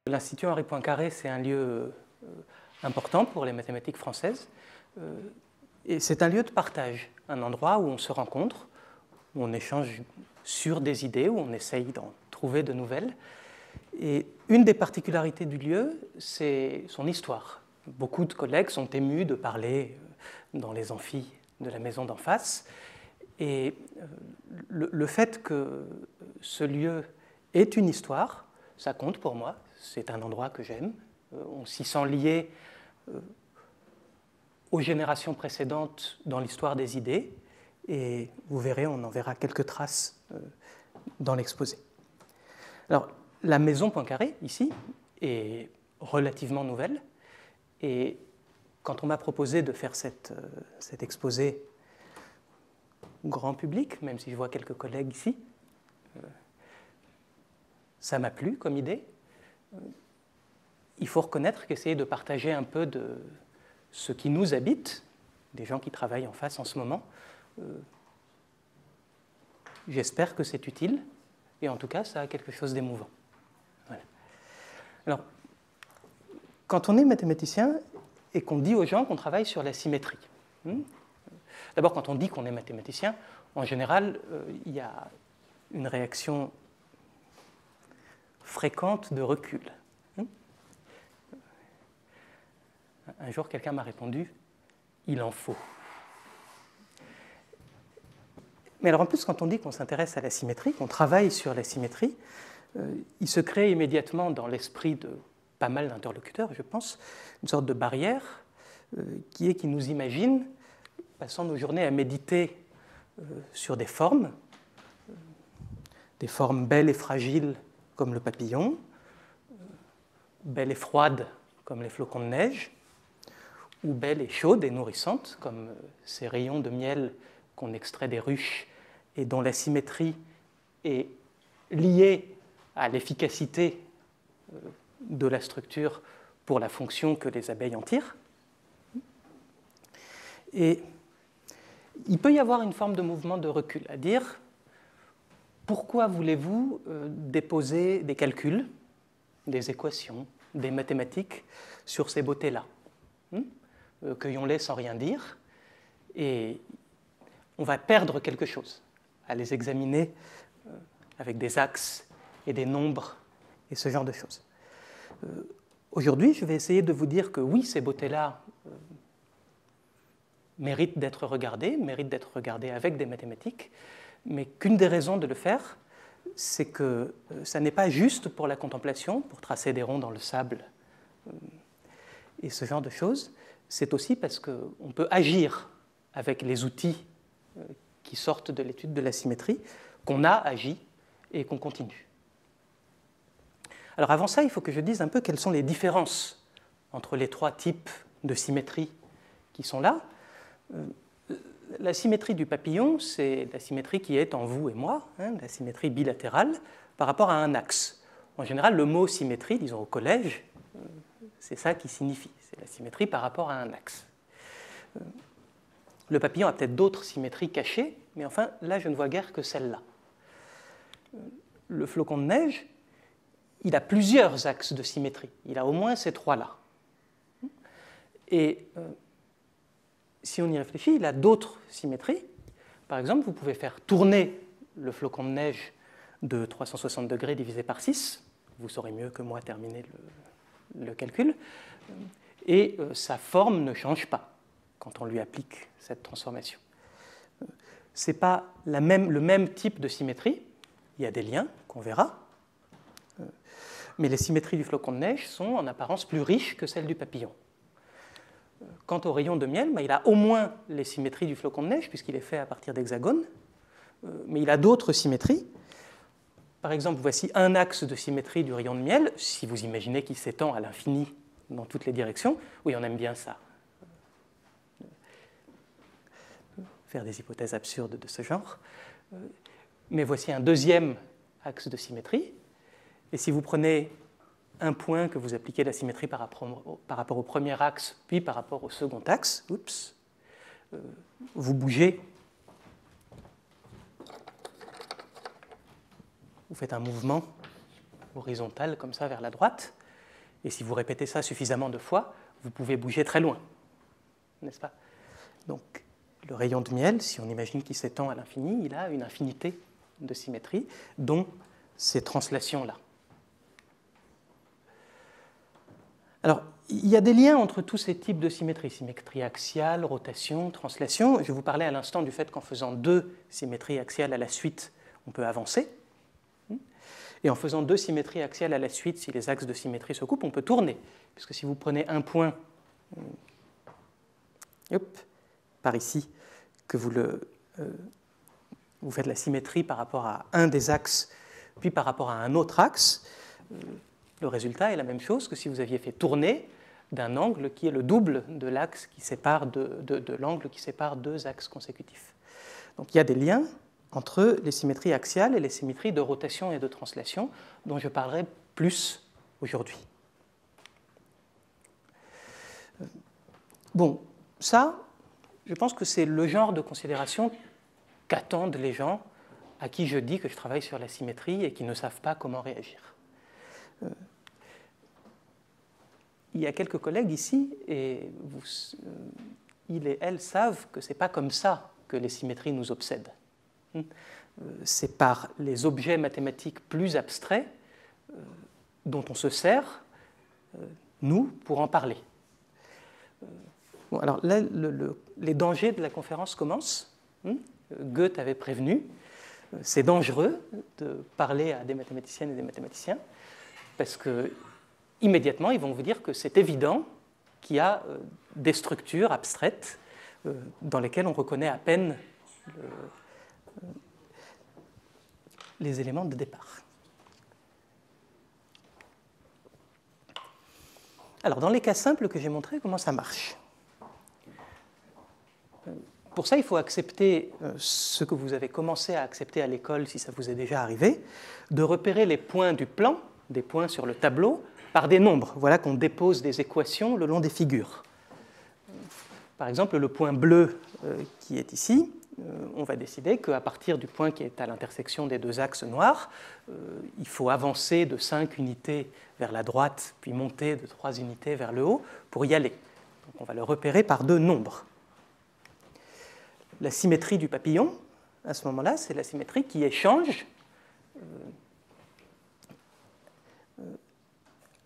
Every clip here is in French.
L'Institut Henri Poincaré, c'est un lieu important pour les mathématiques françaises. Et c'est un lieu de partage, un endroit où on se rencontre, où on échange sur des idées, où on essaye d'en trouver de nouvelles. Et une des particularités du lieu, c'est son histoire. Beaucoup de collègues sont émus de parler dans les amphis de la maison d'en face. Et le fait que ce lieu ait une histoire, ça compte pour moi. C'est un endroit que j'aime. On s'y sent lié aux générations précédentes dans l'histoire des idées. Et vous verrez, on en verra quelques traces dans l'exposé. Alors, la maison Poincaré, ici, est relativement nouvelle. Et quand on m'a proposé de faire cet exposé grand public, même si je vois quelques collègues ici, ça m'a plu comme idée. Il faut reconnaître qu'essayer de partager un peu de ce qui nous habite, des gens qui travaillent en face en ce moment, j'espère que c'est utile, et en tout cas, ça a quelque chose d'émouvant. Voilà. Alors, quand on est mathématicien et qu'on dit aux gens qu'on travaille sur la symétrie, d'abord, quand on dit qu'on est mathématicien, en général, il y a une réaction fréquente de recul. Un jour, quelqu'un m'a répondu « il en faut ». Mais alors en plus, quand on dit qu'on s'intéresse à la symétrie, qu'on travaille sur la symétrie, il se crée immédiatement dans l'esprit de pas mal d'interlocuteurs, je pense, une sorte de barrière qui nous imagine passant nos journées à méditer sur des formes belles et fragiles comme le papillon, belles et froides comme les flocons de neige, ou belles et chaudes et nourrissantes comme ces rayons de miel qu'on extrait des ruches et dont la symétrie est liée à l'efficacité de la structure pour la fonction que les abeilles en tirent. Et il peut y avoir une forme de mouvement de recul, à dire pourquoi voulez-vous déposer des calculs, des équations, des mathématiques sur ces beautés-là? Cueillons-les sans rien dire, et on va perdre quelque chose à les examiner avec des axes et des nombres et ce genre de choses. Aujourd'hui, je vais essayer de vous dire que oui, ces beautés-là méritent d'être regardées avec des mathématiques, mais qu'une des raisons de le faire, c'est que ça n'est pas juste pour la contemplation, pour tracer des ronds dans le sable et ce genre de choses, c'est aussi parce qu'on peut agir avec les outils qui sortent de l'étude de la symétrie, qu'on a agi et qu'on continue. Alors avant ça, il faut que je dise un peu quelles sont les différences entre les trois types de symétrie qui sont là. La symétrie du papillon, c'est la symétrie qui est en vous et moi, la symétrie bilatérale, par rapport à un axe. En général, le mot symétrie, disons au collège, c'est ça qui signifie, c'est la symétrie par rapport à un axe. Le papillon a peut-être d'autres symétries cachées, mais enfin, là, je ne vois guère que celle-là. Le flocon de neige, il a plusieurs axes de symétrie. Il a au moins ces trois-là. Et si on y réfléchit, il a d'autres symétries. Par exemple, vous pouvez faire tourner le flocon de neige de 360 degrés divisé par 6. Vous saurez mieux que moi terminer le calcul. Et sa forme ne change pas quand on lui applique cette transformation. Ce n'est pas le même type de symétrie. Il y a des liens qu'on verra. Mais les symétries du flocon de neige sont en apparence plus riches que celles du papillon. Quant au rayon de miel, il a au moins les symétries du flocon de neige, puisqu'il est fait à partir d'hexagones, mais il a d'autres symétries. Par exemple, voici un axe de symétrie du rayon de miel, si vous imaginez qu'il s'étend à l'infini dans toutes les directions. Oui, on aime bien ça. Faire des hypothèses absurdes de ce genre. Mais voici un deuxième axe de symétrie. Et si vous prenez un point que vous appliquez la symétrie par rapport au premier axe, puis par rapport au second axe, vous bougez vous faites un mouvement horizontal comme ça vers la droite, et si vous répétez ça suffisamment de fois, vous pouvez bouger très loin, n'est-ce pas? Donc le rayon de miel, si on imagine qu'il s'étend à l'infini, il a une infinité de symétries, dont ces translations-là. Alors, il y a des liens entre tous ces types de symétries, symétrie axiale, rotation, translation. Je vous parlais à l'instant du fait qu'en faisant 2 symétries axiales à la suite, on peut avancer. Et en faisant 2 symétries axiales à la suite, si les axes de symétrie se coupent, on peut tourner. Puisque si vous prenez un point par ici, que vous faites la symétrie par rapport à un des axes, puis par rapport à un autre axe, le résultat est la même chose que si vous aviez fait tourner d'un angle qui est le double de l'axe qui sépare de l'angle qui sépare 2 axes consécutifs. Donc il y a des liens entre les symétries axiales et les symétries de rotation et de translation, dont je parlerai plus aujourd'hui. Bon, ça, je pense que c'est le genre de considération qu'attendent les gens à qui je dis que je travaille sur la symétrie et qui ne savent pas comment réagir. Il y a quelques collègues ici, et ils et elles savent que ce n'est pas comme ça que les symétries nous obsèdent. C'est par les objets mathématiques plus abstraits dont on se sert, nous, pour en parler. Bon, alors là, les dangers de la conférence commencent. Goethe avait prévenu, c'est dangereux de parler à des mathématiciennes et des mathématiciens, parce que immédiatement, ils vont vous dire que c'est évident qu'il y a des structures abstraites dans lesquelles on reconnaît à peine les éléments de départ. Alors, dans les cas simples que j'ai montrés, comment ça marche? Pour ça, il faut accepter ce que vous avez commencé à accepter à l'école, si ça vous est déjà arrivé, de repérer les points du plan, des points sur le tableau, par des nombres. Voilà qu'on dépose des équations le long des figures. Par exemple, le point bleu qui est ici, on va décider qu'à partir du point qui est à l'intersection des 2 axes noirs, il faut avancer de 5 unités vers la droite, puis monter de 3 unités vers le haut pour y aller. Donc on va le repérer par 2 nombres. La symétrie du papillon, à ce moment-là, c'est la symétrie qui échange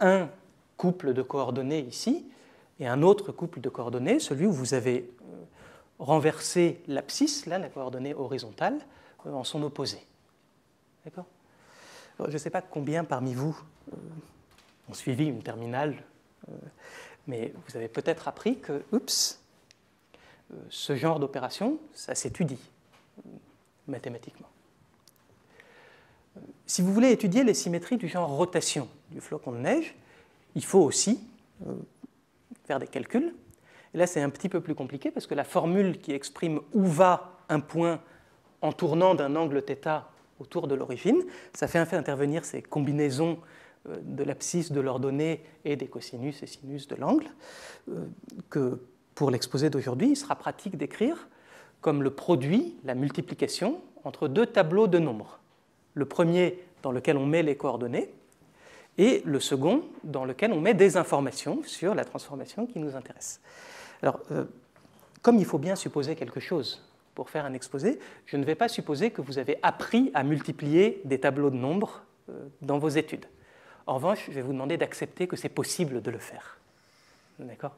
un couple de coordonnées ici et un autre couple de coordonnées, celui où vous avez renversé l'abscisse, là, la coordonnée horizontale, en son opposé. D'accord ? Je ne sais pas combien parmi vous ont suivi une terminale, mais vous avez peut-être appris que, ce genre d'opération, ça s'étudie mathématiquement. Si vous voulez étudier les symétries du genre rotation du flocon de neige, il faut aussi faire des calculs. Et là, c'est un petit peu plus compliqué parce que la formule qui exprime où va un point en tournant d'un angle θ autour de l'origine, ça fait intervenir ces combinaisons de l'abscisse de l'ordonnée et des cosinus et sinus de l'angle, que pour l'exposé d'aujourd'hui, il sera pratique d'écrire comme le produit, la multiplication, entre 2 tableaux de nombres. Le premier dans lequel on met les coordonnées, et le second dans lequel on met des informations sur la transformation qui nous intéresse. Alors, comme il faut bien supposer quelque chose pour faire un exposé, je ne vais pas supposer que vous avez appris à multiplier des tableaux de nombres dans vos études. En revanche, je vais vous demander d'accepter que c'est possible de le faire. D'accord ?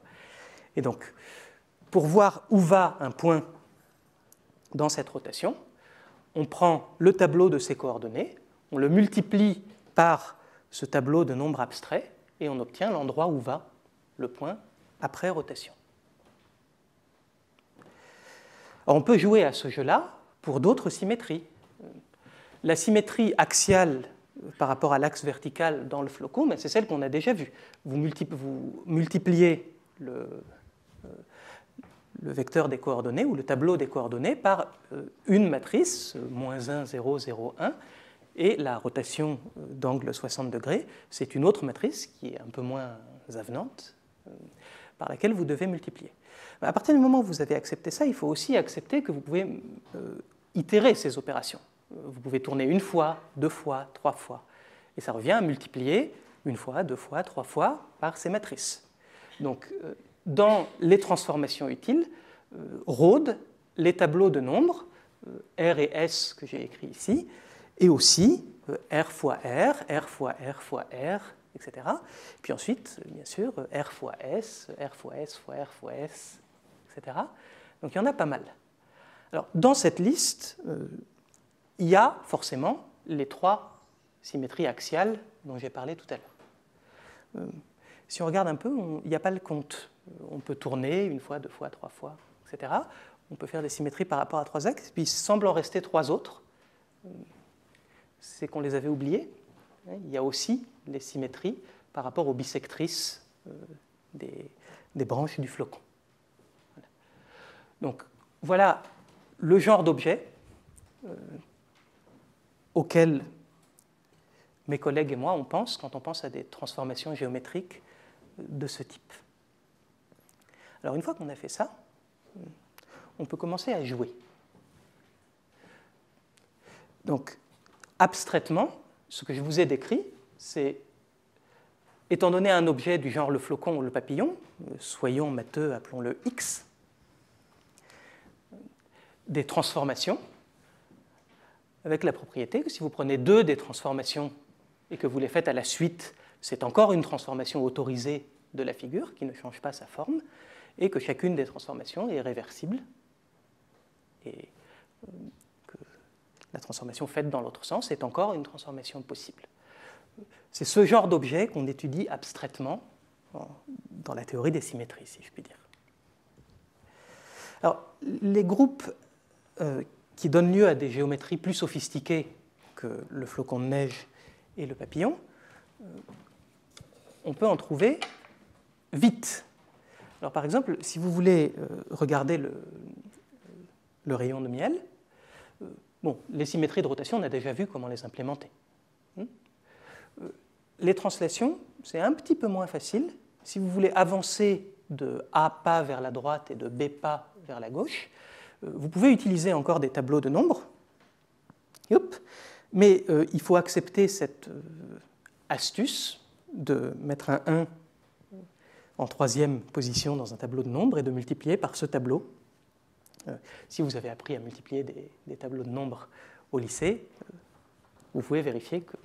Et donc, pour voir où va un point dans cette rotation, on prend le tableau de ses coordonnées, on le multiplie par ce tableau de nombres abstraits et on obtient l'endroit où va le point après rotation. Alors, on peut jouer à ce jeu-là pour d'autres symétries. La symétrie axiale par rapport à l'axe vertical dans le flocon, c'est celle qu'on a déjà vue. Vous multipliez le vecteur des coordonnées ou le tableau des coordonnées par une matrice, -1, 0, 0, 1, et la rotation d'angle 60 degrés, c'est une autre matrice qui est un peu moins avenante, par laquelle vous devez multiplier. À partir du moment où vous avez accepté ça, il faut aussi accepter que vous pouvez itérer ces opérations. Vous pouvez tourner une fois, deux fois, trois fois. Et ça revient à multiplier une fois, deux fois, trois fois par ces matrices. Donc, dans les transformations utiles, rôdent les tableaux de nombres, R et S que j'ai écrits ici, et aussi R fois R, R fois R fois R, etc. Puis ensuite, bien sûr, R fois S, R fois S fois R fois S, etc. Donc il y en a pas mal. Alors, dans cette liste, il y a forcément les trois symétries axiales dont j'ai parlé tout à l'heure. Si on regarde un peu, il n'y a pas le compte. On peut tourner une fois, deux fois, trois fois, etc. On peut faire des symétries par rapport à trois axes, puis il semble en rester trois autres. C'est qu'on les avait oubliés. Il y a aussi les symétries par rapport aux bisectrices des branches du flocon. Voilà. Donc voilà le genre d'objet auquel mes collègues et moi on pense quand on pense à des transformations géométriques de ce type. Alors une fois qu'on a fait ça, on peut commencer à jouer. Donc abstraitement, ce que je vous ai décrit, c'est, étant donné un objet du genre le flocon ou le papillon, soyons matheux, appelons-le X, des transformations, avec la propriété que si vous prenez deux des transformations et que vous les faites à la suite, c'est encore une transformation autorisée de la figure qui ne change pas sa forme, et que chacune des transformations est réversible, et que la transformation faite dans l'autre sens est encore une transformation possible. C'est ce genre d'objet qu'on étudie abstraitement dans la théorie des symétries, si je puis dire. Alors, les groupes qui donnent lieu à des géométries plus sophistiquées que le flocon de neige et le papillon, on peut en trouver vite. Alors, par exemple, si vous voulez regarder le rayon de miel, bon, les symétries de rotation, on a déjà vu comment les implémenter. Les translations, c'est un petit peu moins facile. Si vous voulez avancer de A pas vers la droite et de B pas vers la gauche, vous pouvez utiliser encore des tableaux de nombres, mais il faut accepter cette astuce de mettre un 1 en troisième position dans un tableau de nombres et de multiplier par ce tableau. Si vous avez appris à multiplier des tableaux de nombres au lycée, vous pouvez vérifier que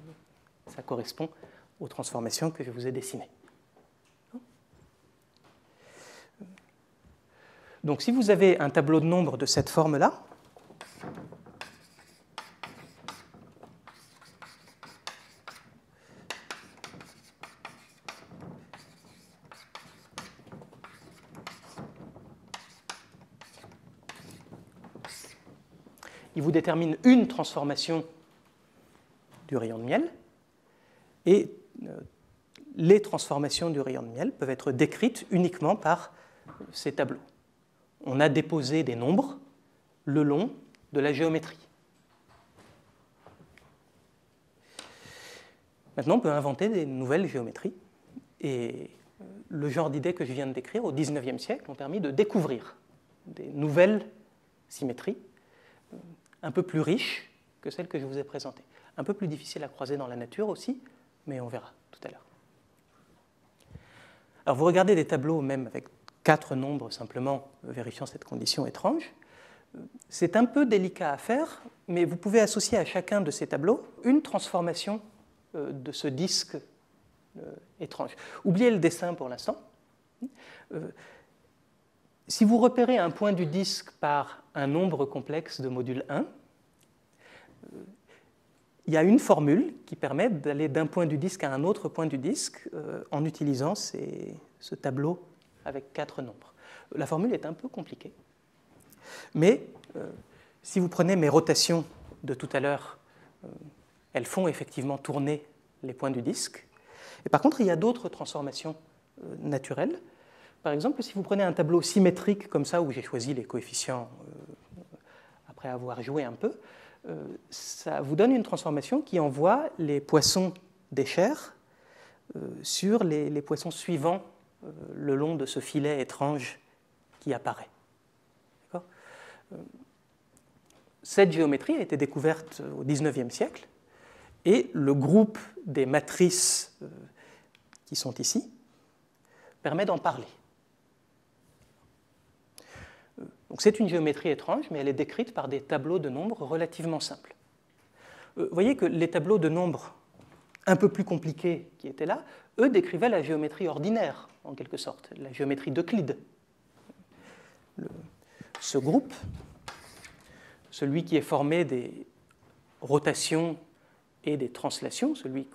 ça correspond aux transformations que je vous ai dessinées. Donc si vous avez un tableau de nombres de cette forme-là, il vous détermine une transformation du rayon de miel, et les transformations du rayon de miel peuvent être décrites uniquement par ces tableaux. On a déposé des nombres le long de la géométrie. Maintenant, on peut inventer des nouvelles géométries, et le genre d'idées que je viens de décrire au XIXe siècle ont permis de découvrir des nouvelles symétries un peu plus riches que celles que je vous ai présentées. Un peu plus difficiles à croiser dans la nature aussi, mais on verra tout à l'heure. Alors vous regardez des tableaux même avec 4 nombres simplement vérifiant cette condition étrange. C'est un peu délicat à faire, mais vous pouvez associer à chacun de ces tableaux une transformation de ce disque étrange. Oubliez le dessin pour l'instant. Si vous repérez un point du disque par un nombre complexe de module 1, il y a une formule qui permet d'aller d'un point du disque à un autre point du disque en utilisant ce tableau avec 4 nombres. La formule est un peu compliquée, mais si vous prenez mes rotations de tout à l'heure, elles font effectivement tourner les points du disque. Et par contre, il y a d'autres transformations naturelles. Par exemple, si vous prenez un tableau symétrique comme ça, où j'ai choisi les coefficients après avoir joué un peu, ça vous donne une transformation qui envoie les poissons des chairs sur les poissons suivants le long de ce filet étrange qui apparaît. cette géométrie a été découverte au XIXe siècle et le groupe des matrices qui sont ici permet d'en parler. Donc c'est une géométrie étrange, mais elle est décrite par des tableaux de nombres relativement simples. Vous voyez que les tableaux de nombres un peu plus compliqués qui étaient là, eux décrivaient la géométrie ordinaire, en quelque sorte, la géométrie d'Euclide. Ce groupe, celui qui est formé des rotations et des translations, celui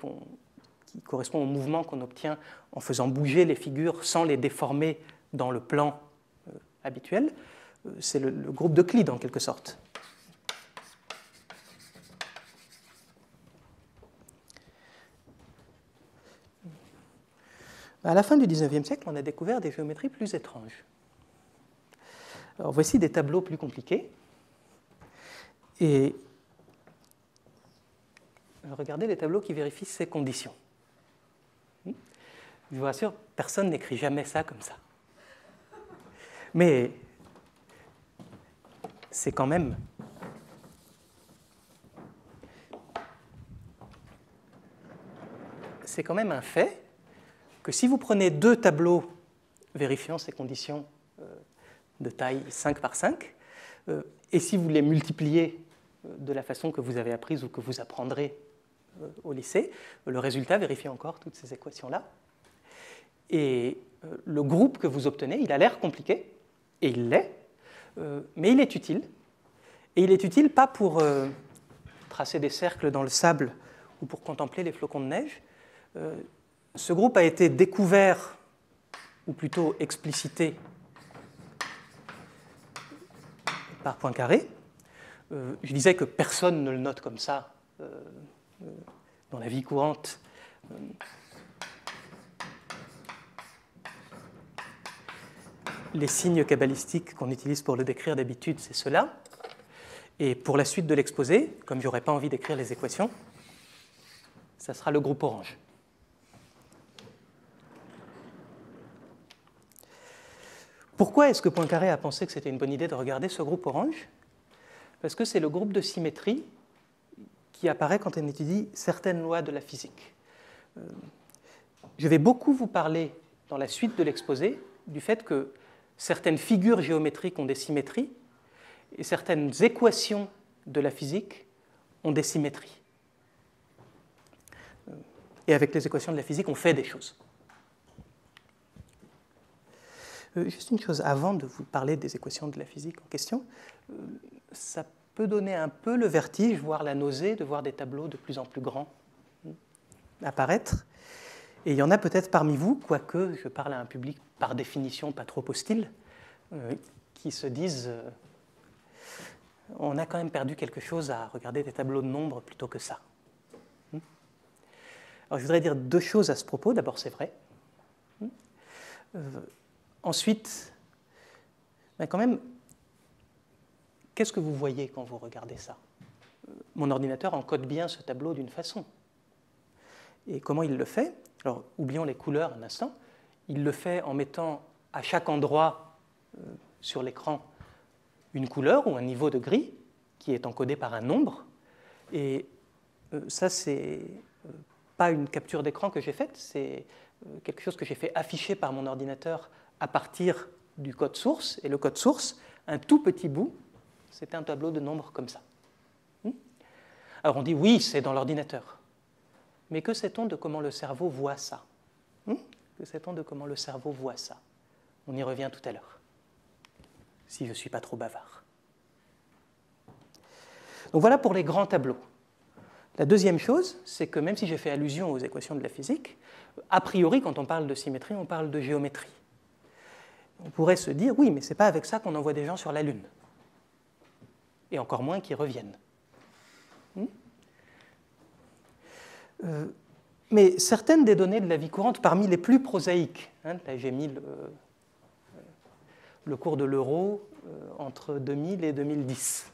qui correspond au mouvement qu'on obtient en faisant bouger les figures sans les déformer dans le plan habituel, c'est le groupe d'Euclide en quelque sorte. À la fin du XIXe siècle, on a découvert des géométries plus étranges. Alors, voici des tableaux plus compliqués. Et regardez les tableaux qui vérifient ces conditions. Je vous rassure, personne n'écrit jamais ça comme ça. Mais c'est quand même un fait que si vous prenez deux tableaux vérifiant ces conditions de taille 5 par 5, et si vous les multipliez de la façon que vous avez apprise ou que vous apprendrez au lycée, le résultat vérifie encore toutes ces équations-là. Et le groupe que vous obtenez, il a l'air compliqué, et il l'est, mais il est utile. Et il est utile pas pour tracer des cercles dans le sable ou pour contempler les flocons de neige. Ce groupe a été découvert, ou plutôt explicité, par Poincaré. Je disais que personne ne le note comme ça dans la vie courante. Les signes cabalistiques qu'on utilise pour le décrire d'habitude, c'est cela. Et pour la suite de l'exposé, comme je n'aurais pas envie d'écrire les équations, ça sera le groupe orange. Pourquoi est-ce que Poincaré a pensé que c'était une bonne idée de regarder ce groupe orange? Parce que c'est le groupe de symétrie qui apparaît quand on étudie certaines lois de la physique. Je vais beaucoup vous parler, dans la suite de l'exposé, du fait que certaines figures géométriques ont des symétries et certaines équations de la physique ont des symétries. Et avec les équations de la physique, on fait des choses. Juste une chose, avant de vous parler des équations de la physique en question, ça peut donner un peu le vertige, voire la nausée, de voir des tableaux de plus en plus grands apparaître. Et il y en a peut-être parmi vous, quoique je parle à un public par définition pas trop hostile, qui se disent on a quand même perdu quelque chose à regarder des tableaux de nombres plutôt que ça. Alors je voudrais dire deux choses à ce propos. D'abord, c'est vrai. Ensuite, quand même, qu'est-ce que vous voyez quand vous regardez ça? Mon ordinateur encode bien ce tableau d'une façon. Et comment il le fait? Alors, oublions les couleurs un instant. Il le fait en mettant à chaque endroit sur l'écran une couleur ou un niveau de gris qui est encodé par un nombre. Et ça, c'est pas une capture d'écran que j'ai faite, c'est quelque chose que j'ai fait afficher par mon ordinateur à partir du code source. Et le code source, un tout petit bout, c'est un tableau de nombres comme ça. Alors on dit oui, c'est dans l'ordinateur. Mais que sait-on de comment le cerveau voit ça? Que sait-on de comment le cerveau voit ça? On y revient tout à l'heure, si je ne suis pas trop bavard. Donc voilà pour les grands tableaux. La deuxième chose, c'est que même si j'ai fait allusion aux équations de la physique, a priori, quand on parle de symétrie, on parle de géométrie. On pourrait se dire, oui, mais ce n'est pas avec ça qu'on envoie des gens sur la Lune. Et encore moins qu'ils reviennent. Mais certaines des données de la vie courante, parmi les plus prosaïques, là j'ai mis le cours de l'euro entre 2000 et 2010,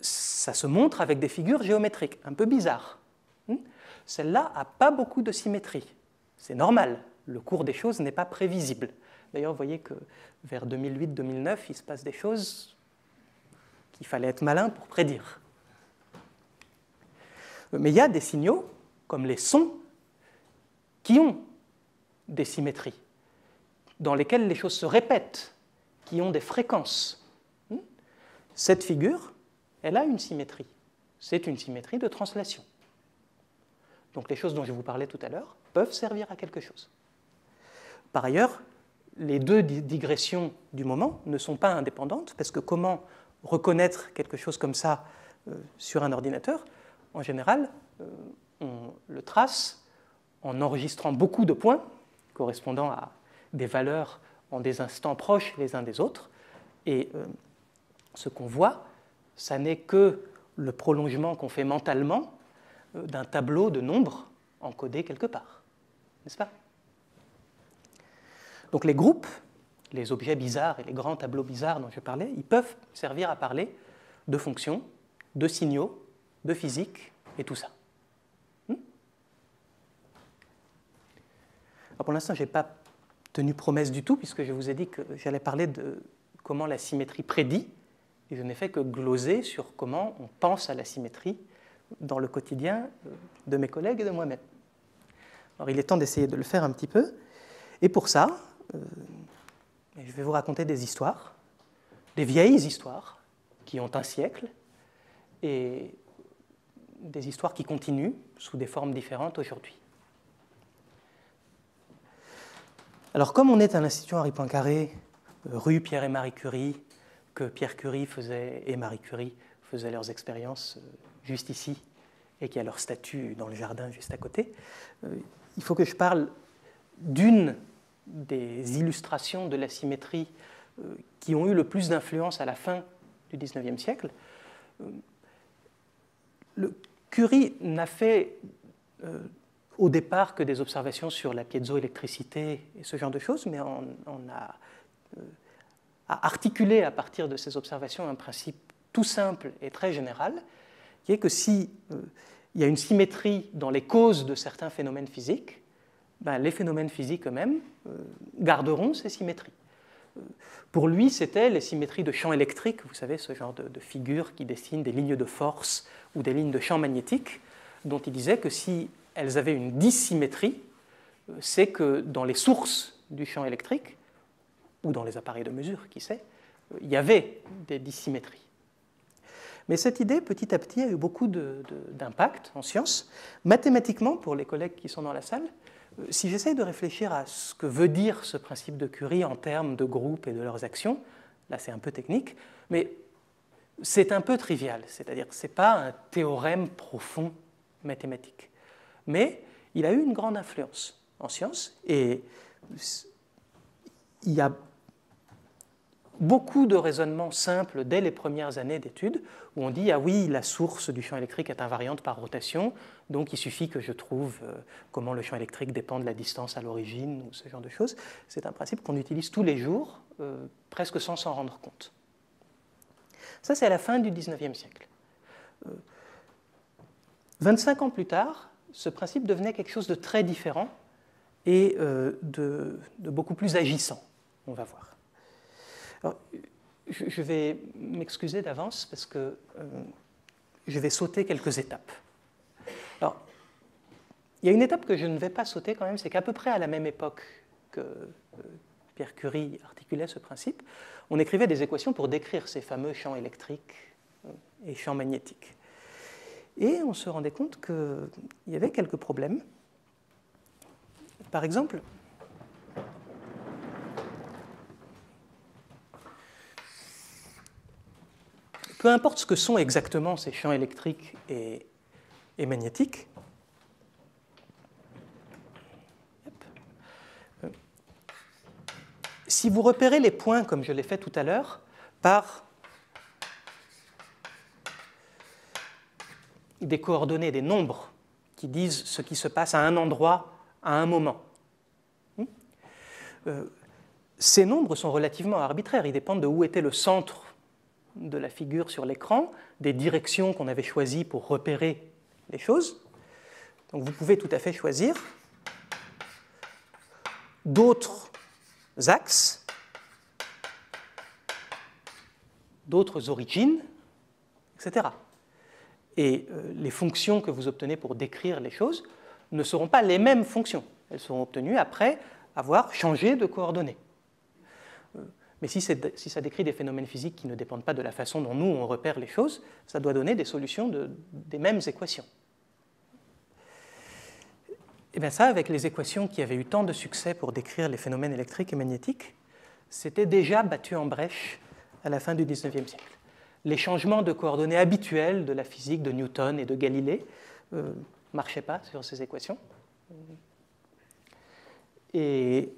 ça se montre avec des figures géométriques, un peu bizarres. Celle-là n'a pas beaucoup de symétrie. C'est normal, le cours des choses n'est pas prévisible. D'ailleurs, vous voyez que vers 2008-2009, il se passe des choses qu'il fallait être malin pour prédire. Mais il y a des signaux, comme les sons, qui ont des symétries, dans lesquelles les choses se répètent, qui ont des fréquences. Cette figure, elle a une symétrie. C'est une symétrie de translation. Donc les choses dont je vous parlais tout à l'heure peuvent servir à quelque chose. Par ailleurs, les deux digressions du moment ne sont pas indépendantes, parce que comment reconnaître quelque chose comme ça sur un ordinateur? En général, on le trace en enregistrant beaucoup de points correspondant à des valeurs en des instants proches les uns des autres. Et ce qu'on voit, ça n'est que le prolongement qu'on fait mentalement d'un tableau de nombres encodé quelque part. N'est-ce pas? Donc les groupes, les objets bizarres et les grands tableaux bizarres dont je parlais, ils peuvent servir à parler de fonctions, de signaux, de physique et tout ça. Alors pour l'instant, je n'ai pas tenu promesse du tout, puisque je vous ai dit que j'allais parler de comment la symétrie prédit, et je n'ai fait que gloser sur comment on pense à la symétrie dans le quotidien de mes collègues et de moi-même. Alors il est temps d'essayer de le faire un petit peu, et pour ça, je vais vous raconter des histoires, des vieilles histoires qui ont un siècle, et des histoires qui continuent sous des formes différentes aujourd'hui. Alors, comme on est à l'Institut Henri Poincaré, rue Pierre et Marie Curie, que Pierre Curie et Marie Curie faisaient leurs expériences juste ici, et qu'il y a leur statue dans le jardin juste à côté, il faut que je parle d'une des illustrations de la symétrie qui ont eu le plus d'influence à la fin du XIXe siècle. Curie n'a fait au départ que des observations sur la piézoélectricité et ce genre de choses, mais on a articulé à partir de ces observations un principe tout simple et très général, qui est que si il y a une symétrie dans les causes de certains phénomènes physiques, les phénomènes physiques eux-mêmes garderont ces symétries. Pour lui, c'était les symétries de champs électriques, vous savez, ce genre de figures qui dessinent des lignes de force ou des lignes de champs magnétiques, dont il disait que si elles avaient une dissymétrie, c'est que dans les sources du champ électrique, ou dans les appareils de mesure, qui sait, il y avait des dissymétries. Mais cette idée, petit à petit, a eu beaucoup d'impact en sciences. Mathématiquement, pour les collègues qui sont dans la salle, si j'essaye de réfléchir à ce que veut dire ce principe de Curie en termes de groupes et de leurs actions, là c'est un peu technique, mais c'est un peu trivial, c'est-à-dire que ce n'est pas un théorème profond mathématique. Mais il a eu une grande influence en sciences, et il y a beaucoup de raisonnements simples dès les premières années d'études où on dit « Ah oui, la source du champ électrique est invariante par rotation, donc il suffit que je trouve comment le champ électrique dépend de la distance à l'origine » ou ce genre de choses. C'est un principe qu'on utilise tous les jours, presque sans s'en rendre compte. Ça, c'est à la fin du XIXe siècle. 25 ans plus tard, ce principe devenait quelque chose de très différent et de beaucoup plus agissant, on va voir. Alors, je vais m'excuser d'avance parce que je vais sauter quelques étapes. Alors, il y a une étape que je ne vais pas sauter quand même, c'est qu'à peu près à la même époque que Pierre Curie articulait ce principe, on écrivait des équations pour décrire ces fameux champs électriques et champs magnétiques. Et on se rendait compte qu'il y avait quelques problèmes. Par exemple, peu importe ce que sont exactement ces champs électriques et magnétiques, si vous repérez les points, comme je l'ai fait tout à l'heure, par des coordonnées, des nombres qui disent ce qui se passe à un endroit, à un moment, ces nombres sont relativement arbitraires. Ils dépendent de où était le centre de la figure sur l'écran, des directions qu'on avait choisies pour repérer les choses. Donc vous pouvez tout à fait choisir d'autres axes, d'autres origines, etc. Et les fonctions que vous obtenez pour décrire les choses ne seront pas les mêmes fonctions. Elles seront obtenues après avoir changé de coordonnées. Mais si ça décrit des phénomènes physiques qui ne dépendent pas de la façon dont nous, on repère les choses, ça doit donner des solutions des mêmes équations. Et bien ça, avec les équations qui avaient eu tant de succès pour décrire les phénomènes électriques et magnétiques, c'était déjà battu en brèche à la fin du XIXe siècle. Les changements de coordonnées habituels de la physique de Newton et de Galilée ne marchaient pas sur ces équations. Et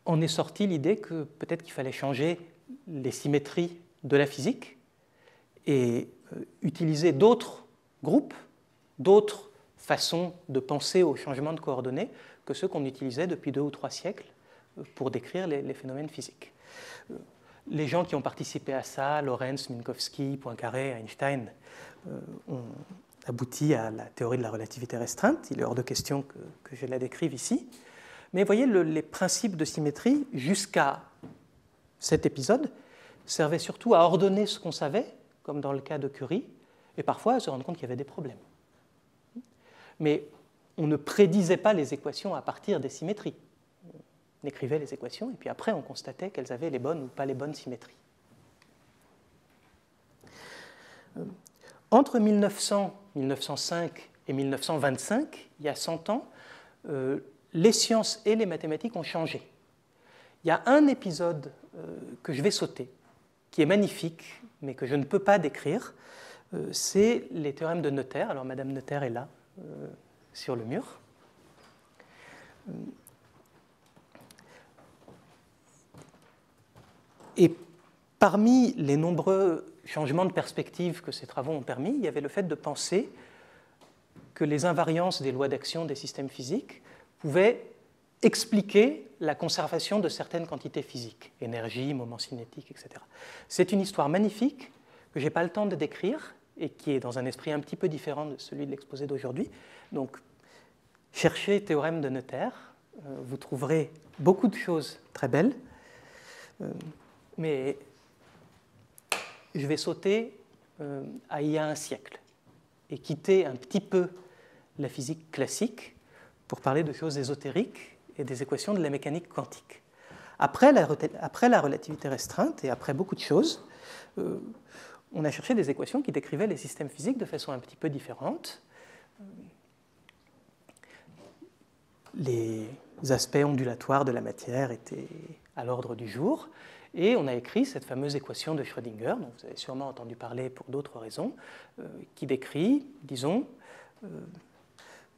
en est sortie l'idée que peut-être qu'il fallait changer les symétries de la physique et utiliser d'autres groupes, d'autres façons de penser au changement de coordonnées que ceux qu'on utilisait depuis 2 ou 3 siècles pour décrire les phénomènes physiques. Les gens qui ont participé à ça, Lorentz, Minkowski, Poincaré, Einstein, ont abouti à la théorie de la relativité restreinte. Il est hors de question que je la décrive ici. Mais vous voyez, les principes de symétrie, jusqu'à cet épisode, servaient surtout à ordonner ce qu'on savait, comme dans le cas de Curie, et parfois à se rendre compte qu'il y avait des problèmes. Mais on ne prédisait pas les équations à partir des symétries. On écrivait les équations, et puis après on constatait qu'elles avaient les bonnes ou pas les bonnes symétries. Entre 1900, 1905 et 1925, il y a 100 ans, les sciences et les mathématiques ont changé. Il y a un épisode que je vais sauter, qui est magnifique, mais que je ne peux pas décrire, c'est les théorèmes de Noether. Alors Madame Noether est là, sur le mur. Et parmi les nombreux changements de perspective que ces travaux ont permis, il y avait le fait de penser que les invariances des lois d'action des systèmes physiques pouvaient expliquer la conservation de certaines quantités physiques, énergie, moments cinétiques, etc. C'est une histoire magnifique que je n'ai pas le temps de décrire et qui est dans un esprit un petit peu différent de celui de l'exposé d'aujourd'hui. Donc, cherchez théorème de Noether, vous trouverez beaucoup de choses très belles, mais je vais sauter à il y a un siècle et quitter un petit peu la physique classique pour parler de choses ésotériques et des équations de la mécanique quantique. Après la relativité restreinte et après beaucoup de choses, on a cherché des équations qui décrivaient les systèmes physiques de façon un petit peu différente. Les aspects ondulatoires de la matière étaient à l'ordre du jour, et on a écrit cette fameuse équation de Schrödinger, dont vous avez sûrement entendu parler pour d'autres raisons, qui décrit, disons,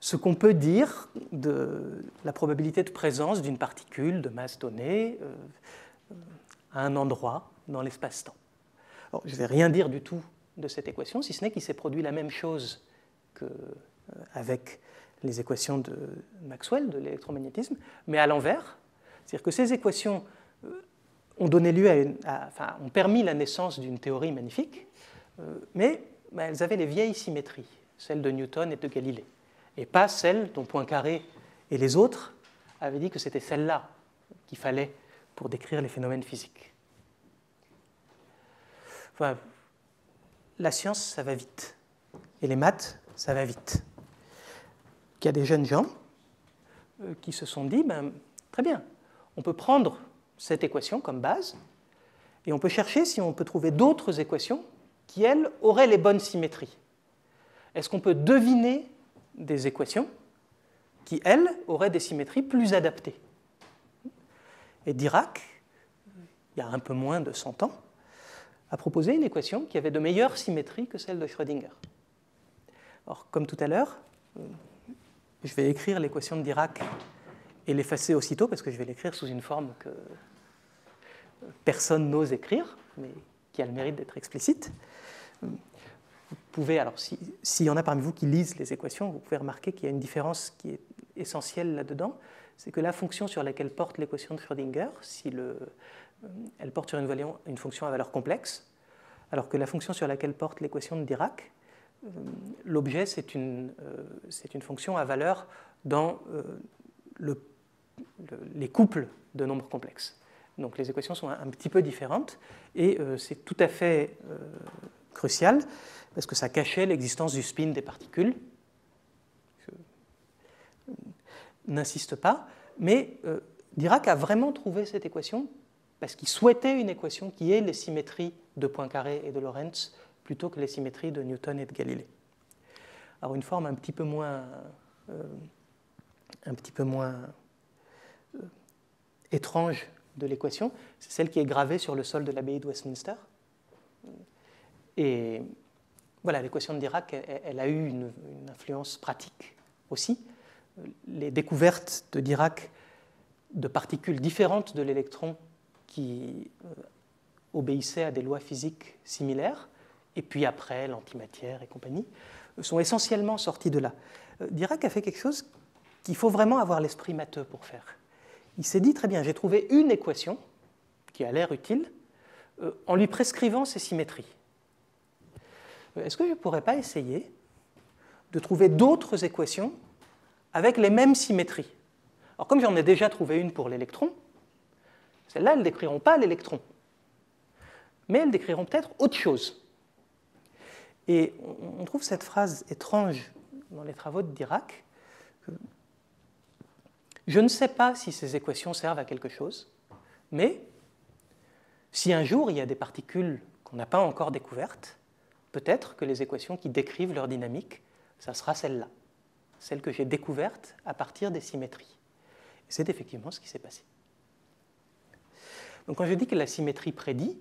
ce qu'on peut dire de la probabilité de présence d'une particule de masse donnée à un endroit dans l'espace-temps. Alors, je ne vais rien dire du tout de cette équation, si ce n'est qu'il s'est produit la même chose qu'avec les équations de Maxwell, de l'électromagnétisme, mais à l'envers. C'est-à-dire que ces équations ont donné lieu ont permis la naissance d'une théorie magnifique, mais elles avaient les vieilles symétries, celles de Newton et de Galilée, et pas celles dont Poincaré et les autres avaient dit que c'était celles-là qu'il fallait pour décrire les phénomènes physiques. Enfin, la science, ça va vite, et les maths, ça va vite. Il y a des jeunes gens qui se sont dit, très bien, on peut prendre cette équation comme base, et on peut chercher si on peut trouver d'autres équations qui, elles, auraient les bonnes symétries. Est-ce qu'on peut deviner des équations qui, elles, auraient des symétries plus adaptées? Et Dirac, il y a un peu moins de 100 ans, a proposé une équation qui avait de meilleures symétries que celle de Schrödinger. Alors, comme tout à l'heure, je vais écrire l'équation de Dirac et l'effacer aussitôt, parce que je vais l'écrire sous une forme que personne n'ose écrire, mais qui a le mérite d'être explicite. Vous pouvez, alors s'il y en a parmi vous qui lisent les équations, vous pouvez remarquer qu'il y a une différence qui est essentielle là-dedans, c'est que la fonction sur laquelle porte l'équation de Schrödinger, elle porte sur une fonction à valeur complexe, alors que la fonction sur laquelle porte l'équation de Dirac, l'objet, c'est une fonction à valeur dans le les couples de nombres complexes. Donc les équations sont un petit peu différentes, et c'est tout à fait crucial, parce que ça cachait l'existence du spin des particules. Je n'insiste pas, mais Dirac a vraiment trouvé cette équation parce qu'il souhaitait une équation qui ait les symétries de Poincaré et de Lorentz plutôt que les symétries de Newton et de Galilée. Alors une forme un petit peu moins étrange de l'équation, c'est celle qui est gravée sur le sol de l'abbaye de Westminster. Et voilà, l'équation de Dirac, elle a eu une influence pratique aussi. Les découvertes de Dirac de particules différentes de l'électron qui obéissaient à des lois physiques similaires, et puis après l'antimatière et compagnie, sont essentiellement sorties de là. Dirac a fait quelque chose qu'il faut vraiment avoir l'esprit matheux pour faire. Il s'est dit, très bien, j'ai trouvé une équation qui a l'air utile en lui prescrivant ses symétries. Est-ce que je ne pourrais pas essayer de trouver d'autres équations avec les mêmes symétries? Alors, comme j'en ai déjà trouvé une pour l'électron, celles-là, elles ne décriront pas l'électron, mais elles décriront peut-être autre chose. Et on trouve cette phrase étrange dans les travaux de Dirac. Je ne sais pas si ces équations servent à quelque chose, mais si un jour il y a des particules qu'on n'a pas encore découvertes, peut-être que les équations qui décrivent leur dynamique, ça sera celle-là, celle que j'ai découverte à partir des symétries. Et c'est effectivement ce qui s'est passé. Donc quand je dis que la symétrie prédit,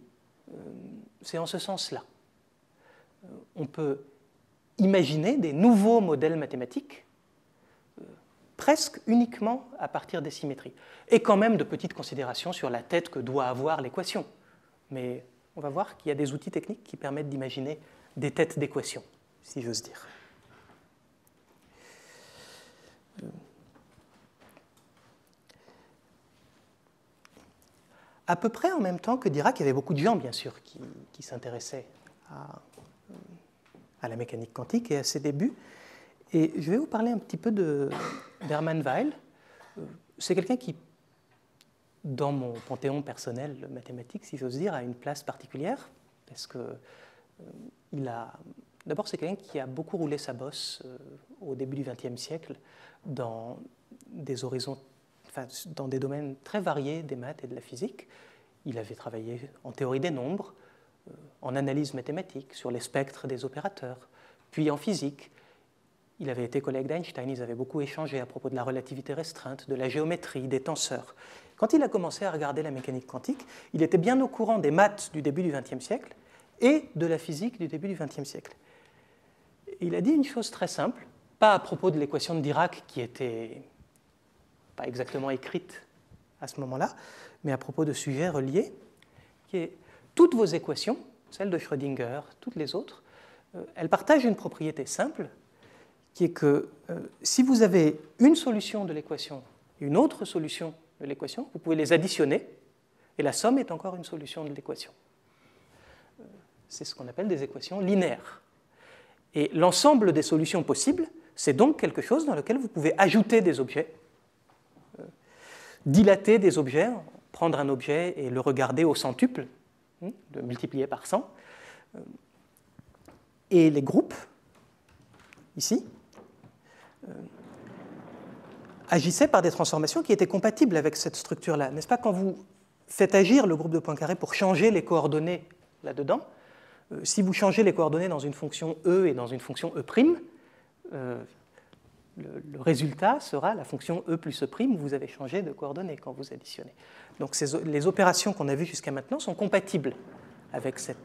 c'est en ce sens-là. On peut imaginer des nouveaux modèles mathématiques presque uniquement à partir des symétries. Et quand même de petites considérations sur la tête que doit avoir l'équation. Mais on va voir qu'il y a des outils techniques qui permettent d'imaginer des têtes d'équations, si j'ose dire. À peu près en même temps que Dirac, il y avait beaucoup de gens, bien sûr, qui s'intéressaient à la mécanique quantique et à ses débuts. Et je vais vous parler un petit peu d'Hermann Weyl. C'est quelqu'un qui, dans mon panthéon personnel mathématique, si j'ose dire, a une place particulière, parce que d'abord, c'est quelqu'un qui a beaucoup roulé sa bosse au début du XXe siècle dans des horizons, dans des domaines très variés des maths et de la physique. Il avait travaillé en théorie des nombres, en analyse mathématique, sur les spectres des opérateurs, puis en physique. Il avait été collègue d'Einstein, ils avaient beaucoup échangé à propos de la relativité restreinte, de la géométrie, des tenseurs. Quand il a commencé à regarder la mécanique quantique, il était bien au courant des maths du début du XXe siècle et de la physique du début du XXe siècle. Il a dit une chose très simple, pas à propos de l'équation de Dirac qui était pas exactement écrite à ce moment-là, mais à propos de sujets reliés, qui est toutes vos équations, celles de Schrödinger, toutes les autres, elles partagent une propriété simple, qui est que si vous avez une solution de l'équation et une autre solution de l'équation, vous pouvez les additionner, et la somme est encore une solution de l'équation. C'est ce qu'on appelle des équations linéaires. Et l'ensemble des solutions possibles, c'est donc quelque chose dans lequel vous pouvez ajouter des objets, dilater des objets, prendre un objet et le regarder au centuple, le multiplier par 100. Et les groupes, ici, agissaient par des transformations qui étaient compatibles avec cette structure-là. N'est-ce pas, quand vous faites agir le groupe de Poincaré pour changer les coordonnées là-dedans, si vous changez les coordonnées dans une fonction E et dans une fonction E', le résultat sera la fonction E plus E', où vous avez changé de coordonnées quand vous additionnez. Donc les opérations qu'on a vues jusqu'à maintenant sont compatibles avec ces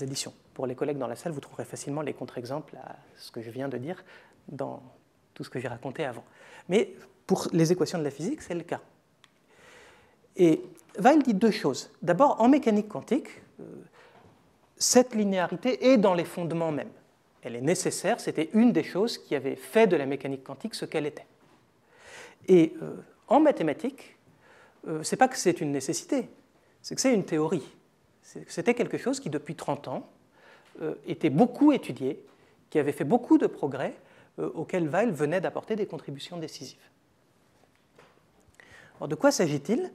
additions. Pour les collègues dans la salle, vous trouverez facilement les contre-exemples à ce que je viens de dire dans tout ce que j'ai raconté avant. Mais pour les équations de la physique, c'est le cas. Et Weyl dit deux choses. D'abord, en mécanique quantique, cette linéarité est dans les fondements même. Elle est nécessaire, c'était une des choses qui avait fait de la mécanique quantique ce qu'elle était. Et en mathématiques, ce n'est pas que c'est une nécessité, c'est que c'est une théorie. C'était quelque chose qui, depuis 30 ans, était beaucoup étudié, qui avait fait beaucoup de progrès, auxquels Weyl venait d'apporter des contributions décisives. Alors, de quoi s'agit-il?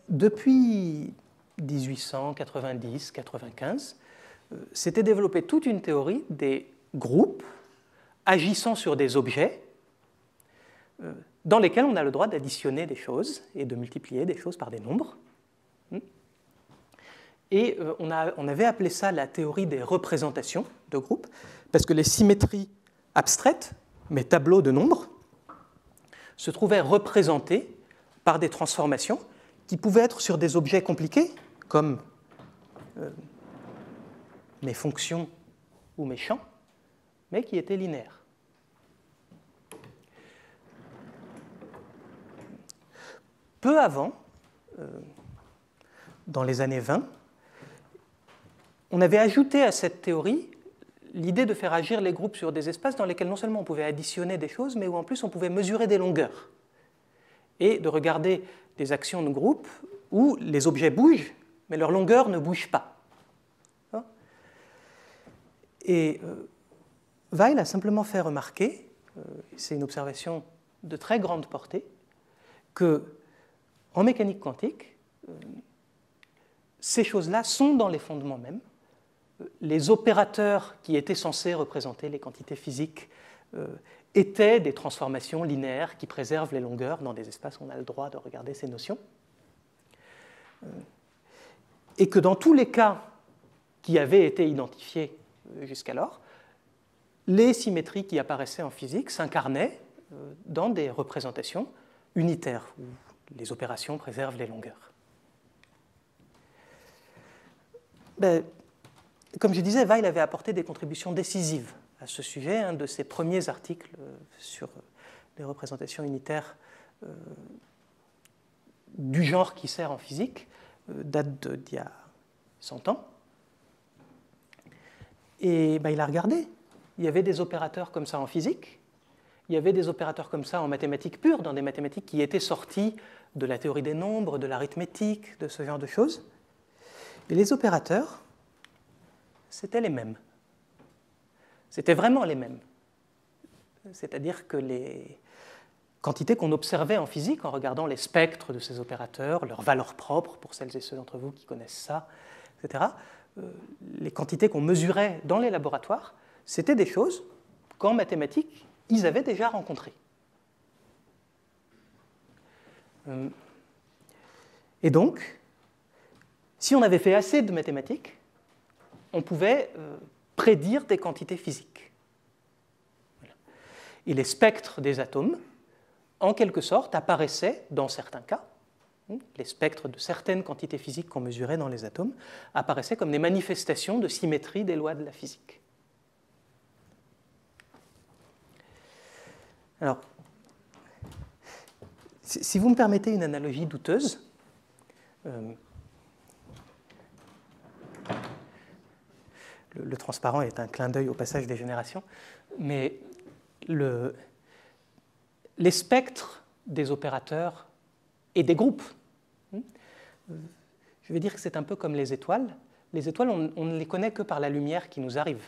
Depuis 1890-95, s'était développée toute une théorie des groupes agissant sur des objets dans lesquels on a le droit d'additionner des choses et de multiplier des choses par des nombres. Et on avait appelé ça la théorie des représentations de groupes, parce que les symétries abstraites, mais tableaux de nombres, se trouvaient représentées par des transformations qui pouvaient être sur des objets compliqués, comme mes fonctions ou mes champs, mais qui étaient linéaires. Peu avant, dans les années 20, on avait ajouté à cette théorie l'idée de faire agir les groupes sur des espaces dans lesquels non seulement on pouvait additionner des choses, mais où en plus on pouvait mesurer des longueurs, et de regarder des actions de groupe où les objets bougent, mais leur longueur ne bouge pas. Et Weil a simplement fait remarquer, c'est une observation de très grande portée, que en mécanique quantique, ces choses-là sont dans les fondements mêmes. Les opérateurs qui étaient censés représenter les quantités physiques étaient des transformations linéaires qui préservent les longueurs dans des espaces où on a le droit de regarder ces notions. Et que dans tous les cas qui avaient été identifiés jusqu'alors, les symétries qui apparaissaient en physique s'incarnaient dans des représentations unitaires, où les opérations préservent les longueurs. Comme je disais, Weil avait apporté des contributions décisives à ce sujet. Un de ses premiers articles sur les représentations unitaires du genre qui sert en physique date d'il y a 100 ans. Et il a regardé. Il y avait des opérateurs comme ça en physique. Il y avait des opérateurs comme ça en mathématiques pures, dans des mathématiques qui étaient sorties de la théorie des nombres, de l'arithmétique, de ce genre de choses. Et les opérateurs, c'était les mêmes. C'était vraiment les mêmes. C'est-à-dire que les quantités qu'on observait en physique, en regardant les spectres de ces opérateurs, leurs valeurs propres, pour celles et ceux d'entre vous qui connaissent ça, etc., les quantités qu'on mesurait dans les laboratoires, c'était des choses qu'en mathématiques, ils avaient déjà rencontrées. Et donc, si on avait fait assez de mathématiques, on pouvait prédire des quantités physiques. Voilà. Et les spectres des atomes, en quelque sorte, apparaissaient, dans certains cas, les spectres de certaines quantités physiques qu'on mesurait dans les atomes, apparaissaient comme des manifestations de symétrie des lois de la physique. Alors, si vous me permettez une analogie douteuse, le transparent est un clin d'œil au passage des générations, mais les spectres des opérateurs et des groupes, je vais dire que c'est un peu comme les étoiles. Les étoiles, on ne les connaît que par la lumière qui nous arrive.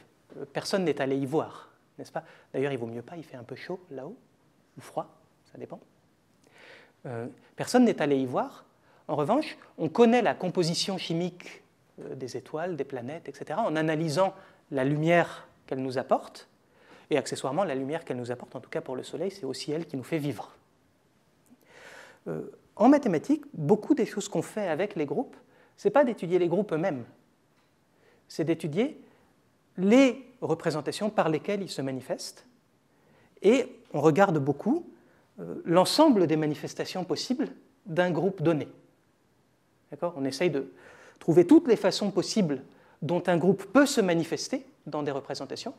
Personne n'est allé y voir, n'est-ce pas? D'ailleurs, il vaut mieux pas, il fait un peu chaud là-haut, ou froid, ça dépend. Personne n'est allé y voir. En revanche, on connaît la composition chimique des étoiles, des planètes, etc., en analysant la lumière qu'elles nous apportent, et accessoirement, la lumière qu'elles nous apportent, en tout cas pour le Soleil, c'est aussi elle qui nous fait vivre. En mathématiques, beaucoup des choses qu'on fait avec les groupes, ce n'est pas d'étudier les groupes eux-mêmes, c'est d'étudier les représentations par lesquelles ils se manifestent, et on regarde beaucoup l'ensemble des manifestations possibles d'un groupe donné. D'accord ? On essaye de trouver toutes les façons possibles dont un groupe peut se manifester dans des représentations.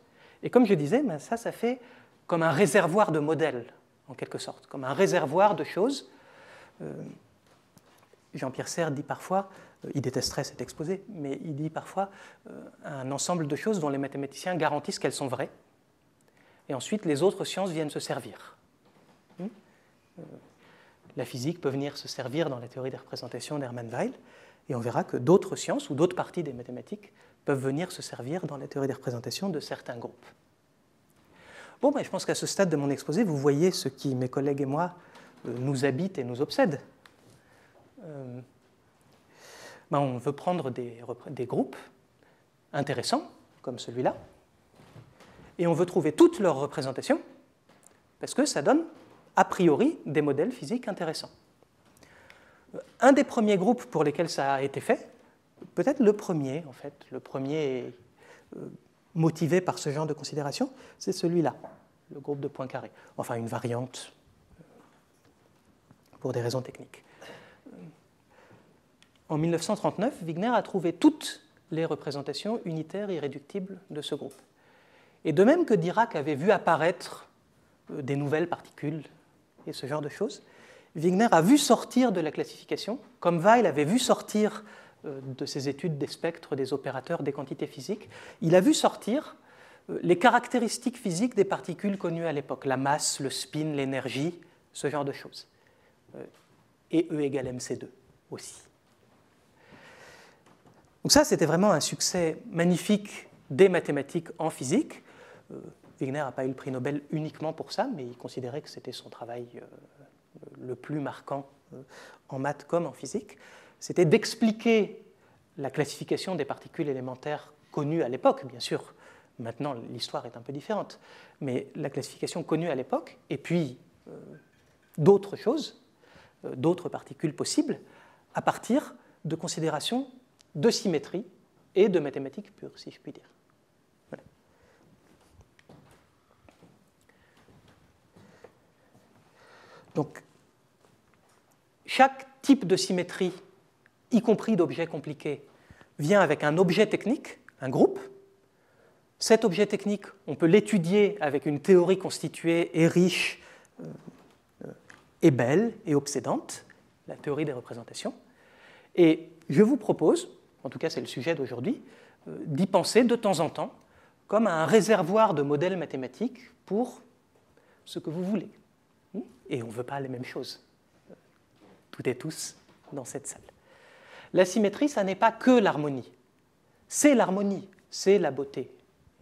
Et comme je disais, ça fait comme un réservoir de modèles, en quelque sorte, comme un réservoir de choses. Jean-Pierre Serre dit parfois, il détesterait cet exposé, mais il dit parfois un ensemble de choses dont les mathématiciens garantissent qu'elles sont vraies, et ensuite les autres sciences viennent se servir. La physique peut venir se servir dans la théorie des représentations d'Hermann-Weil, et on verra que d'autres sciences ou d'autres parties des mathématiques peuvent venir se servir dans la théorie des représentations de certains groupes. Bon, je pense qu'à ce stade de mon exposé, vous voyez ce qui, mes collègues et moi, nous habitent et nous obsèdent. On veut prendre des groupes intéressants, comme celui-là, et on veut trouver toutes leurs représentations, parce que ça donne, a priori, des modèles physiques intéressants. Un des premiers groupes pour lesquels ça a été fait, peut-être le premier, en fait, le premier motivé par ce genre de considération, c'est celui-là, le groupe de Poincaré. Enfin, une variante pour des raisons techniques. En 1939, Wigner a trouvé toutes les représentations unitaires irréductibles de ce groupe. Et de même que Dirac avait vu apparaître des nouvelles particules et ce genre de choses, Wigner a vu sortir de la classification, comme Weil avait vu sortir de ses études des spectres, des opérateurs, des quantités physiques, il a vu sortir les caractéristiques physiques des particules connues à l'époque, la masse, le spin, l'énergie, ce genre de choses. Et E égale mc2 aussi. Donc ça, c'était vraiment un succès magnifique des mathématiques en physique. Wigner n'a pas eu le prix Nobel uniquement pour ça, mais il considérait que c'était son travail le plus marquant en maths comme en physique. C'était d'expliquer la classification des particules élémentaires connues à l'époque, bien sûr. Maintenant, l'histoire est un peu différente, mais la classification connue à l'époque, et puis d'autres choses, d'autres particules possibles, à partir de considérations de symétrie et de mathématiques pures, si je puis dire. Voilà. Donc, chaque type de symétrie, y compris d'objets compliqués, vient avec un objet technique, un groupe. Cet objet technique, on peut l'étudier avec une théorie constituée et riche et belle et obsédante, la théorie des représentations. Et je vous propose, en tout cas c'est le sujet d'aujourd'hui, d'y penser de temps en temps comme à un réservoir de modèles mathématiques pour ce que vous voulez. Et on ne veut pas les mêmes choses, toutes et tous, dans cette salle. La symétrie, ça n'est pas que l'harmonie. C'est l'harmonie, c'est la beauté,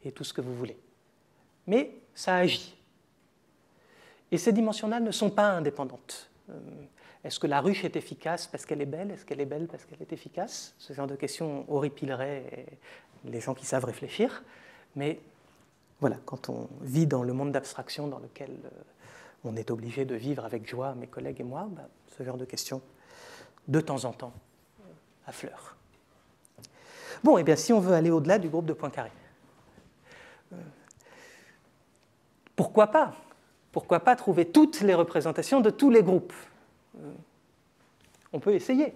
et tout ce que vous voulez. Mais ça agit. Et ces dimensionnales ne sont pas indépendantes. Est-ce que la ruche est efficace parce qu'elle est belle? Est-ce qu'elle est belle parce qu'elle est efficace? Ce genre de questions horripileraient les gens qui savent réfléchir. Mais voilà, quand on vit dans le monde d'abstraction dans lequel on est obligé de vivre avec joie, mes collègues et moi, ce genre de questions, de temps en temps, affleurent. Bon, et bien si on veut aller au-delà du groupe de Poincaré, pourquoi pas? Pourquoi pas trouver toutes les représentations de tous les groupes? On peut essayer.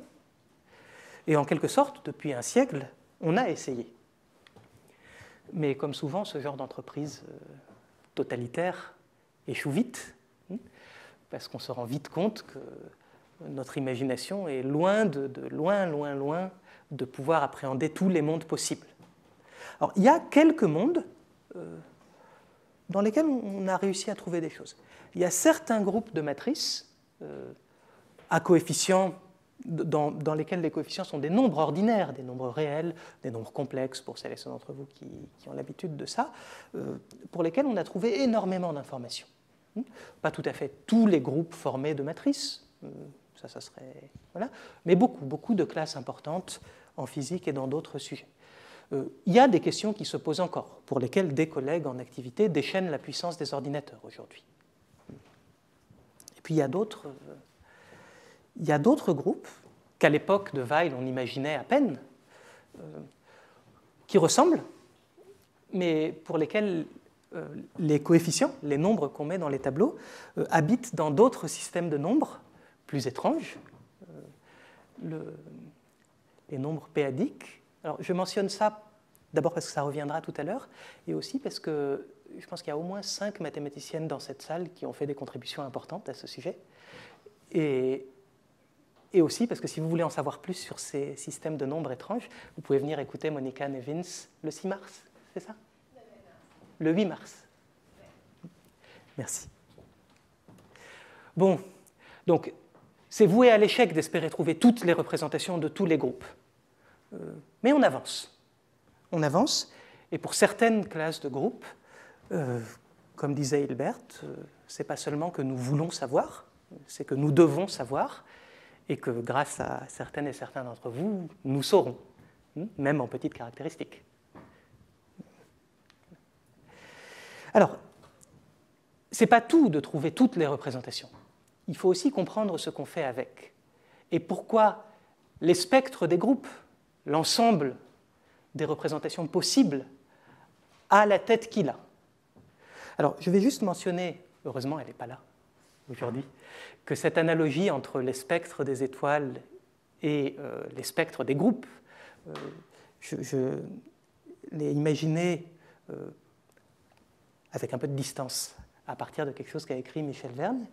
Et en quelque sorte, depuis un siècle, on a essayé. Mais comme souvent, ce genre d'entreprise totalitaire échoue vite, parce qu'on se rend vite compte que notre imagination est loin de pouvoir appréhender tous les mondes possibles. Alors, il y a quelques mondes dans lesquels on a réussi à trouver des choses. Il y a certains groupes de matrices à coefficients dans lesquels les coefficients sont des nombres ordinaires, des nombres réels, des nombres complexes, pour celles et ceux d'entre vous qui ont l'habitude de ça, pour lesquels on a trouvé énormément d'informations. Pas tout à fait tous les groupes formés de matrices, ça serait... Voilà, mais beaucoup de classes importantes en physique et dans d'autres sujets. Il y a des questions qui se posent encore, pour lesquelles des collègues en activité déchaînent la puissance des ordinateurs aujourd'hui. Et puis il y a d'autres groupes qu'à l'époque de Weil on imaginait à peine, qui ressemblent, mais pour lesquels les coefficients, les nombres qu'on met dans les tableaux, habitent dans d'autres systèmes de nombres plus étranges, les nombres p-adiques. Alors, je mentionne ça d'abord parce que ça reviendra tout à l'heure, et aussi parce que je pense qu'il y a au moins 5 mathématiciennes dans cette salle qui ont fait des contributions importantes à ce sujet. Et aussi parce que si vous voulez en savoir plus sur ces systèmes de nombres étranges, vous pouvez venir écouter Monica Nevins le 6 mars, c'est ça? Le 8 mars. Merci. Bon, donc c'est voué à l'échec d'espérer trouver toutes les représentations de tous les groupes. Mais on avance. On avance, et pour certaines classes de groupes, comme disait Hilbert, ce n'est pas seulement que nous voulons savoir, c'est que nous devons savoir, et que grâce à certaines et certains d'entre vous, nous saurons, même en petites caractéristiques. Alors, ce n'est pas tout de trouver toutes les représentations. Il faut aussi comprendre ce qu'on fait avec. Et pourquoi les spectres des groupes, l'ensemble des représentations possibles, a la tête qu'il a. Alors, je vais juste mentionner, heureusement elle n'est pas là aujourd'hui, que cette analogie entre les spectres des étoiles et les spectres des groupes, je l'ai imaginée avec un peu de distance, à partir de quelque chose qu'a écrit Michel Verne,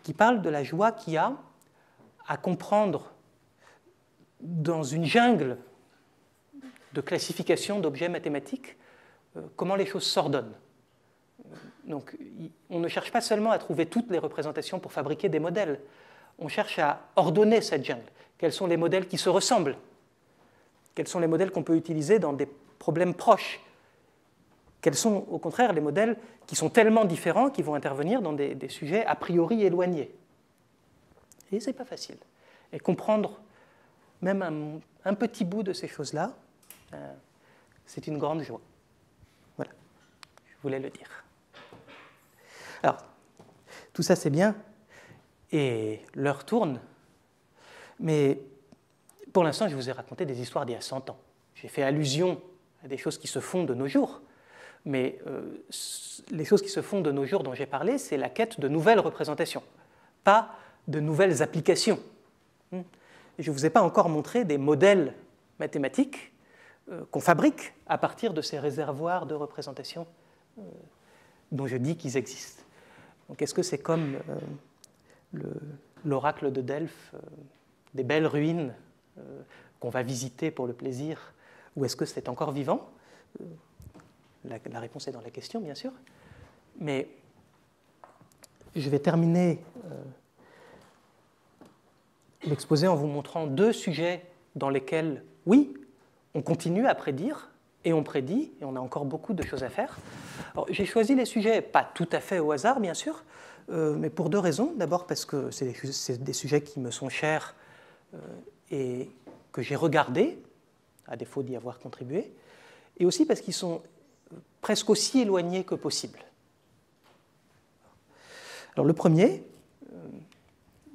qui parle de la joie qu'il y a à comprendre dans une jungle de classification d'objets mathématiques comment les choses s'ordonnent. Donc, on ne cherche pas seulement à trouver toutes les représentations pour fabriquer des modèles, on cherche à ordonner cette jungle. Quels sont les modèles qui se ressemblent? Quels sont les modèles qu'on peut utiliser dans des problèmes proches? Quels sont, au contraire, les modèles qui sont tellement différents qu'ils vont intervenir dans des sujets a priori éloignés? Et ce n'est pas facile. Et comprendre même un petit bout de ces choses-là, c'est une grande joie. Voilà, je voulais le dire. Alors, tout ça c'est bien, et l'heure tourne, mais pour l'instant je vous ai raconté des histoires d'il y a 100 ans. J'ai fait allusion à des choses qui se font de nos jours, mais les choses qui se font de nos jours dont j'ai parlé, c'est la quête de nouvelles représentations, pas de nouvelles applications. Je ne vous ai pas encore montré des modèles mathématiques qu'on fabrique à partir de ces réservoirs de représentations dont je dis qu'ils existent. Donc, est-ce que c'est comme l'oracle de Delphes, des belles ruines qu'on va visiter pour le plaisir, ou est-ce que c'est encore vivant? La réponse est dans la question, bien sûr. Mais je vais terminer l'exposé en vous montrant deux sujets dans lesquels, oui, on continue à prédire, et on prédit, et on a encore beaucoup de choses à faire. Alors, j'ai choisi les sujets, pas tout à fait au hasard, bien sûr, mais pour deux raisons. D'abord parce que c'est des sujets qui me sont chers et que j'ai regardés, à défaut d'y avoir contribué, et aussi parce qu'ils sont presque aussi éloignés que possible. Alors, le premier,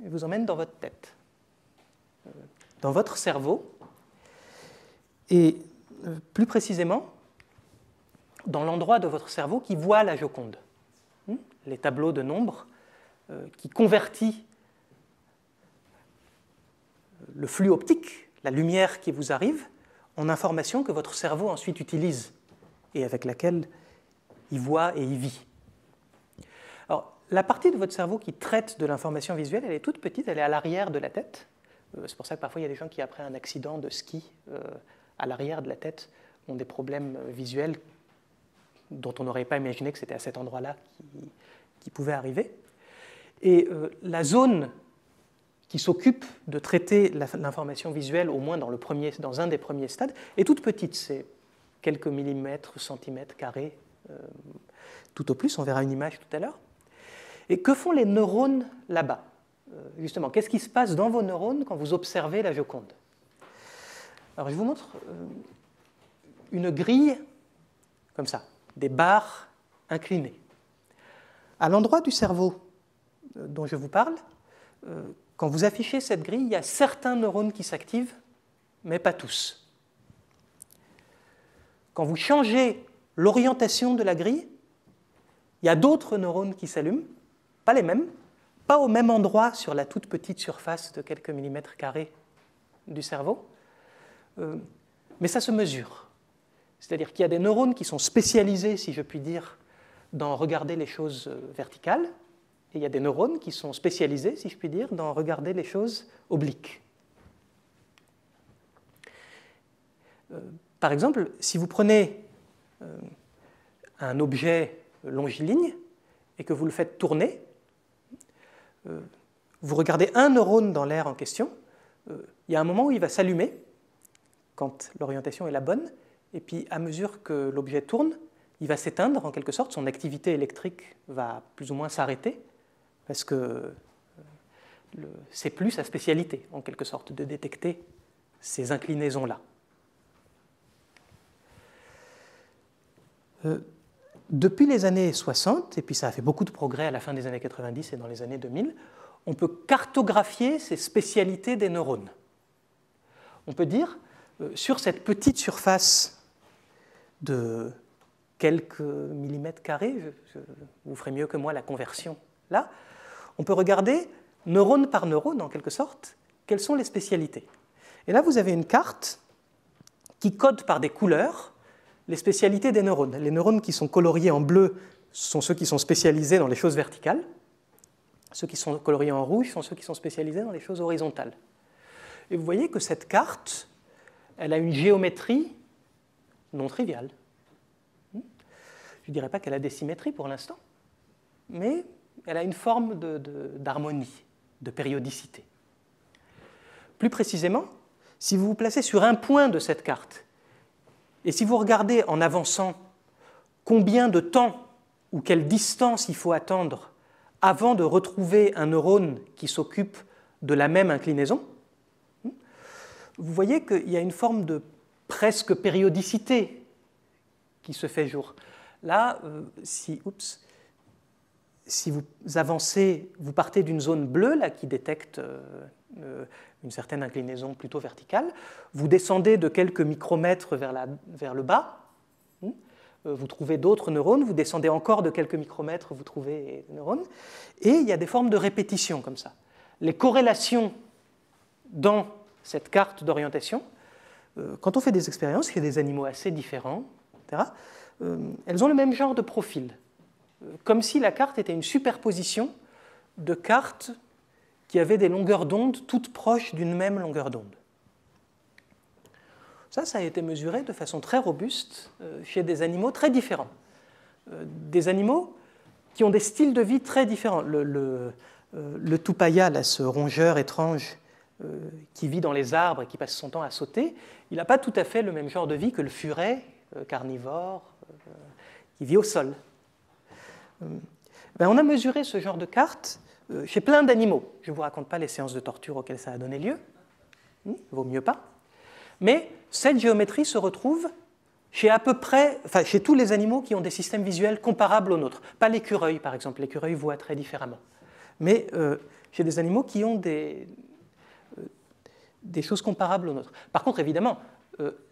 il vous emmène dans votre tête, dans votre cerveau, et plus précisément dans l'endroit de votre cerveau qui voit la Joconde, les tableaux de nombres qui convertit le flux optique, la lumière qui vous arrive, en information que votre cerveau ensuite utilise et avec laquelle il voit et il vit. Alors, la partie de votre cerveau qui traite de l'information visuelle, elle est toute petite, elle est à l'arrière de la tête. C'est pour ça que parfois il y a des gens qui, après un accident de ski, à l'arrière de la tête, ont des problèmes visuels dont on n'aurait pas imaginé que c'était à cet endroit-là qui pouvait arriver. Et la zone qui s'occupe de traiter l'information visuelle, au moins dans un des premiers stades, est toute petite. C'est quelques millimètres, centimètres carrés, tout au plus. On verra une image tout à l'heure. Et que font les neurones là-bas? Justement, qu'est-ce qui se passe dans vos neurones quand vous observez la Joconde? Alors, je vous montre une grille, comme ça, des barres inclinées. À l'endroit du cerveau dont je vous parle, quand vous affichez cette grille, il y a certains neurones qui s'activent, mais pas tous. Quand vous changez l'orientation de la grille, il y a d'autres neurones qui s'allument, pas les mêmes, pas au même endroit sur la toute petite surface de quelques millimètres carrés du cerveau, mais ça se mesure. C'est-à-dire qu'il y a des neurones qui sont spécialisés, si je puis dire, dans regarder les choses verticales, et il y a des neurones qui sont spécialisés, si je puis dire, dans regarder les choses obliques. Par exemple, si vous prenez un objet longiligne et que vous le faites tourner, vous regardez un neurone dans l'air en question, il y a un moment où il va s'allumer, quand l'orientation est la bonne, et puis à mesure que l'objet tourne, il va s'éteindre en quelque sorte, son activité électrique va plus ou moins s'arrêter, parce que c'est plus sa spécialité, en quelque sorte, de détecter ces inclinaisons-là. Depuis les années 60, et puis ça a fait beaucoup de progrès à la fin des années 90 et dans les années 2000, on peut cartographier ces spécialités des neurones. On peut dire, sur cette petite surface de quelques millimètres carrés, vous ferez mieux que moi la conversion là, on peut regarder neurone par neurone, en quelque sorte, quelles sont les spécialités. Et là, vous avez une carte qui code par des couleurs les spécialités des neurones. Les neurones qui sont coloriés en bleu sont ceux qui sont spécialisés dans les choses verticales. Ceux qui sont coloriés en rouge sont ceux qui sont spécialisés dans les choses horizontales. Et vous voyez que cette carte, elle a une géométrie non triviale. Je ne dirais pas qu'elle a des symétries pour l'instant, mais elle a une forme d'harmonie, de périodicité. Plus précisément, si vous vous placez sur un point de cette carte, et si vous regardez en avançant combien de temps ou quelle distance il faut attendre avant de retrouver un neurone qui s'occupe de la même inclinaison, vous voyez qu'il y a une forme de presque périodicité qui se fait jour. Là, si vous avancez, vous partez d'une zone bleue là, qui détecte une certaine inclinaison plutôt verticale, vous descendez de quelques micromètres vers le bas, vous trouvez d'autres neurones, vous descendez encore de quelques micromètres, vous trouvez des neurones, et il y a des formes de répétition comme ça. Les corrélations dans cette carte d'orientation, quand on fait des expériences chez des animaux assez différents, etc., elles ont le même genre de profil, comme si la carte était une superposition de cartes qui avaient des longueurs d'onde toutes proches d'une même longueur d'onde. Ça a été mesuré de façon très robuste chez des animaux très différents. Des animaux qui ont des styles de vie très différents. Le tupaya, là, ce rongeur étrange qui vit dans les arbres et qui passe son temps à sauter, il n'a pas tout à fait le même genre de vie que le furet carnivore qui vit au sol. On a mesuré ce genre de carte chez plein d'animaux. Je ne vous raconte pas les séances de torture auxquelles ça a donné lieu. Vaut mieux pas. Mais cette géométrie se retrouve chez à peu près, chez tous les animaux qui ont des systèmes visuels comparables aux nôtres. Pas l'écureuil, par exemple. L'écureuil voit très différemment. Mais chez des animaux qui ont des choses comparables aux nôtres. Par contre, évidemment,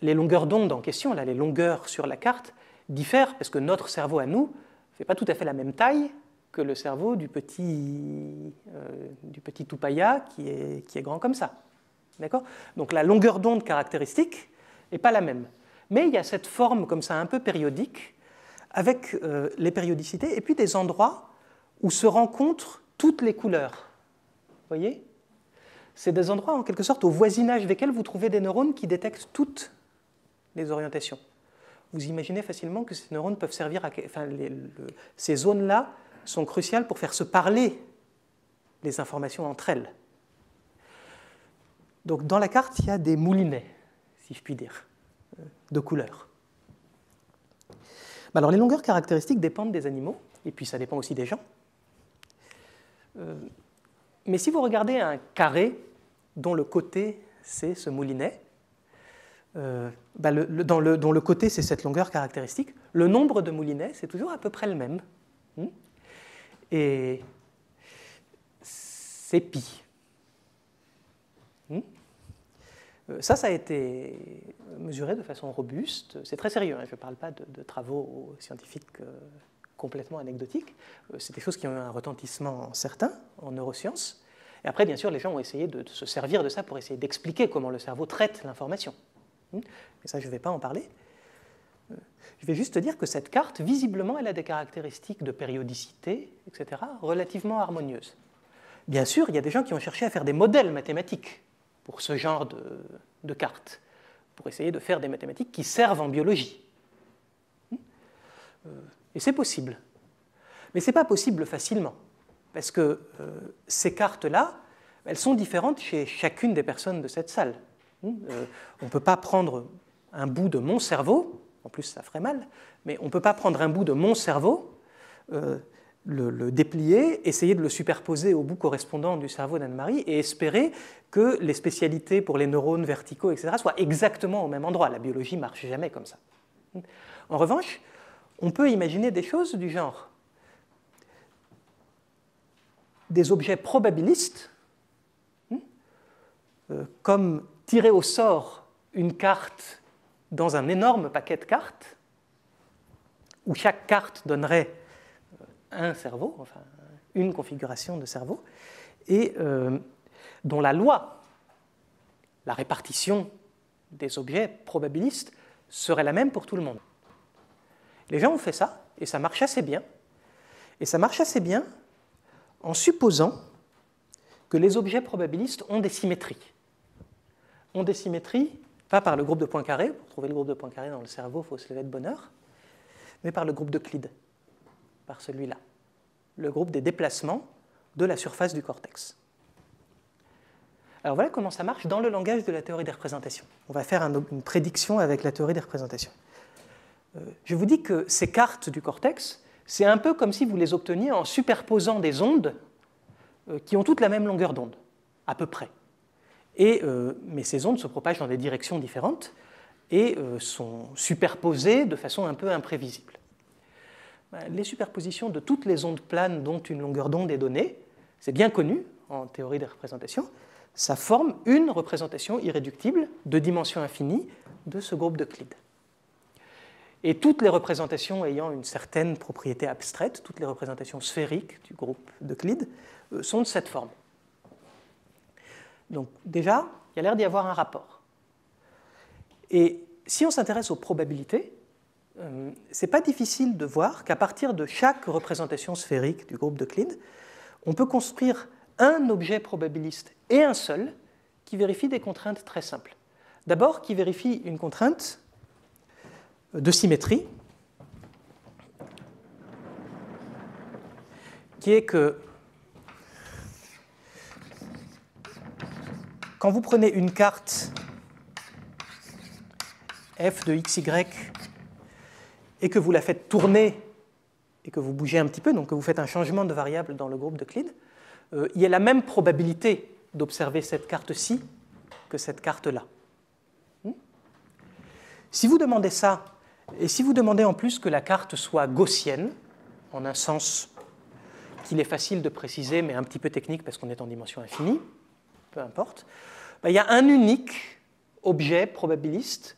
les longueurs d'onde en question, là, les longueurs sur la carte, diffèrent parce que notre cerveau à nous ne fait pas tout à fait la même taille que le cerveau du petit tupaya qui est grand comme ça. D'accord ? Donc la longueur d'onde caractéristique n'est pas la même. Mais il y a cette forme comme ça un peu périodique avec les périodicités et puis des endroits où se rencontrent toutes les couleurs. Vous voyez ? C'est des endroits en quelque sorte au voisinage desquels vous trouvez des neurones qui détectent toutes les orientations. Vous imaginez facilement que ces neurones peuvent servir à... ces zones-là sont cruciales pour faire se parler les informations entre elles. Donc dans la carte, il y a des moulinets, si je puis dire, de couleurs. Alors les longueurs caractéristiques dépendent des animaux, et puis ça dépend aussi des gens. Mais si vous regardez un carré dont le côté c'est ce moulinet, dont le côté c'est cette longueur caractéristique, le nombre de moulinets c'est toujours à peu près le même. Et c'est pi. Ça a été mesuré de façon robuste. C'est très sérieux, hein. Je ne parle pas de travaux scientifiques complètement anecdotiques. C'est des choses qui ont eu un retentissement certain en neurosciences. Et après, bien sûr, les gens ont essayé de se servir de ça pour essayer d'expliquer comment le cerveau traite l'information. Mais ça, je ne vais pas en parler. Je vais juste dire que cette carte, visiblement, elle a des caractéristiques de périodicité, etc., relativement harmonieuses. Bien sûr, il y a des gens qui ont cherché à faire des modèles mathématiques pour ce genre de cartes, pour essayer de faire des mathématiques qui servent en biologie. Et c'est possible. Mais ce n'est pas possible facilement, parce que ces cartes-là, elles sont différentes chez chacune des personnes de cette salle. On ne peut pas prendre un bout de mon cerveau, en plus ça ferait mal, mais on ne peut pas prendre un bout de mon cerveau, le déplier, essayer de le superposer au bout correspondant du cerveau d'Anne-Marie et espérer que les spécialités pour les neurones verticaux, etc., soient exactement au même endroit. La biologie ne marche jamais comme ça. En revanche, on peut imaginer des choses du genre des objets probabilistes, comme tirer au sort une carte dans un énorme paquet de cartes, où chaque carte donnerait un cerveau, enfin une configuration de cerveau, et dont la loi, la répartition des objets probabilistes, serait la même pour tout le monde. Les gens ont fait ça, et ça marche assez bien. Et ça marche assez bien en supposant que les objets probabilistes ont des symétries. Ont des symétries, pas par le groupe de Poincaré, pour trouver le groupe de Poincaré dans le cerveau, il faut se lever de bonne heure, mais par le groupe d'Euclide, par celui-là, le groupe des déplacements de la surface du cortex. Alors voilà comment ça marche dans le langage de la théorie des représentations. On va faire une prédiction avec la théorie des représentations. Je vous dis que ces cartes du cortex, c'est un peu comme si vous les obteniez en superposant des ondes qui ont toutes la même longueur d'onde, à peu près. Mais ces ondes se propagent dans des directions différentes et sont superposées de façon un peu imprévisible. Les superpositions de toutes les ondes planes dont une longueur d'onde est donnée, c'est bien connu en théorie des représentations, ça forme une représentation irréductible de dimension infinie de ce groupe d'Euclide. Et toutes les représentations ayant une certaine propriété abstraite, toutes les représentations sphériques du groupe d'Euclide, sont de cette forme. Donc déjà, il y a l'air d'y avoir un rapport. Et si on s'intéresse aux probabilités, ce n'est pas difficile de voir qu'à partir de chaque représentation sphérique du groupe d'Euclide, on peut construire un objet probabiliste et un seul qui vérifie des contraintes très simples. D'abord, qui vérifie une contrainte de symétrie, qui est que quand vous prenez une carte f de xy et que vous la faites tourner et que vous bougez un petit peu, donc que vous faites un changement de variable dans le groupe d'Euclide, il y a la même probabilité d'observer cette carte-ci que cette carte-là. Si vous demandez ça, et si vous demandez en plus que la carte soit gaussienne, en un sens qu'il est facile de préciser, mais un petit peu technique parce qu'on est en dimension infinie, peu importe, il y a un unique objet probabiliste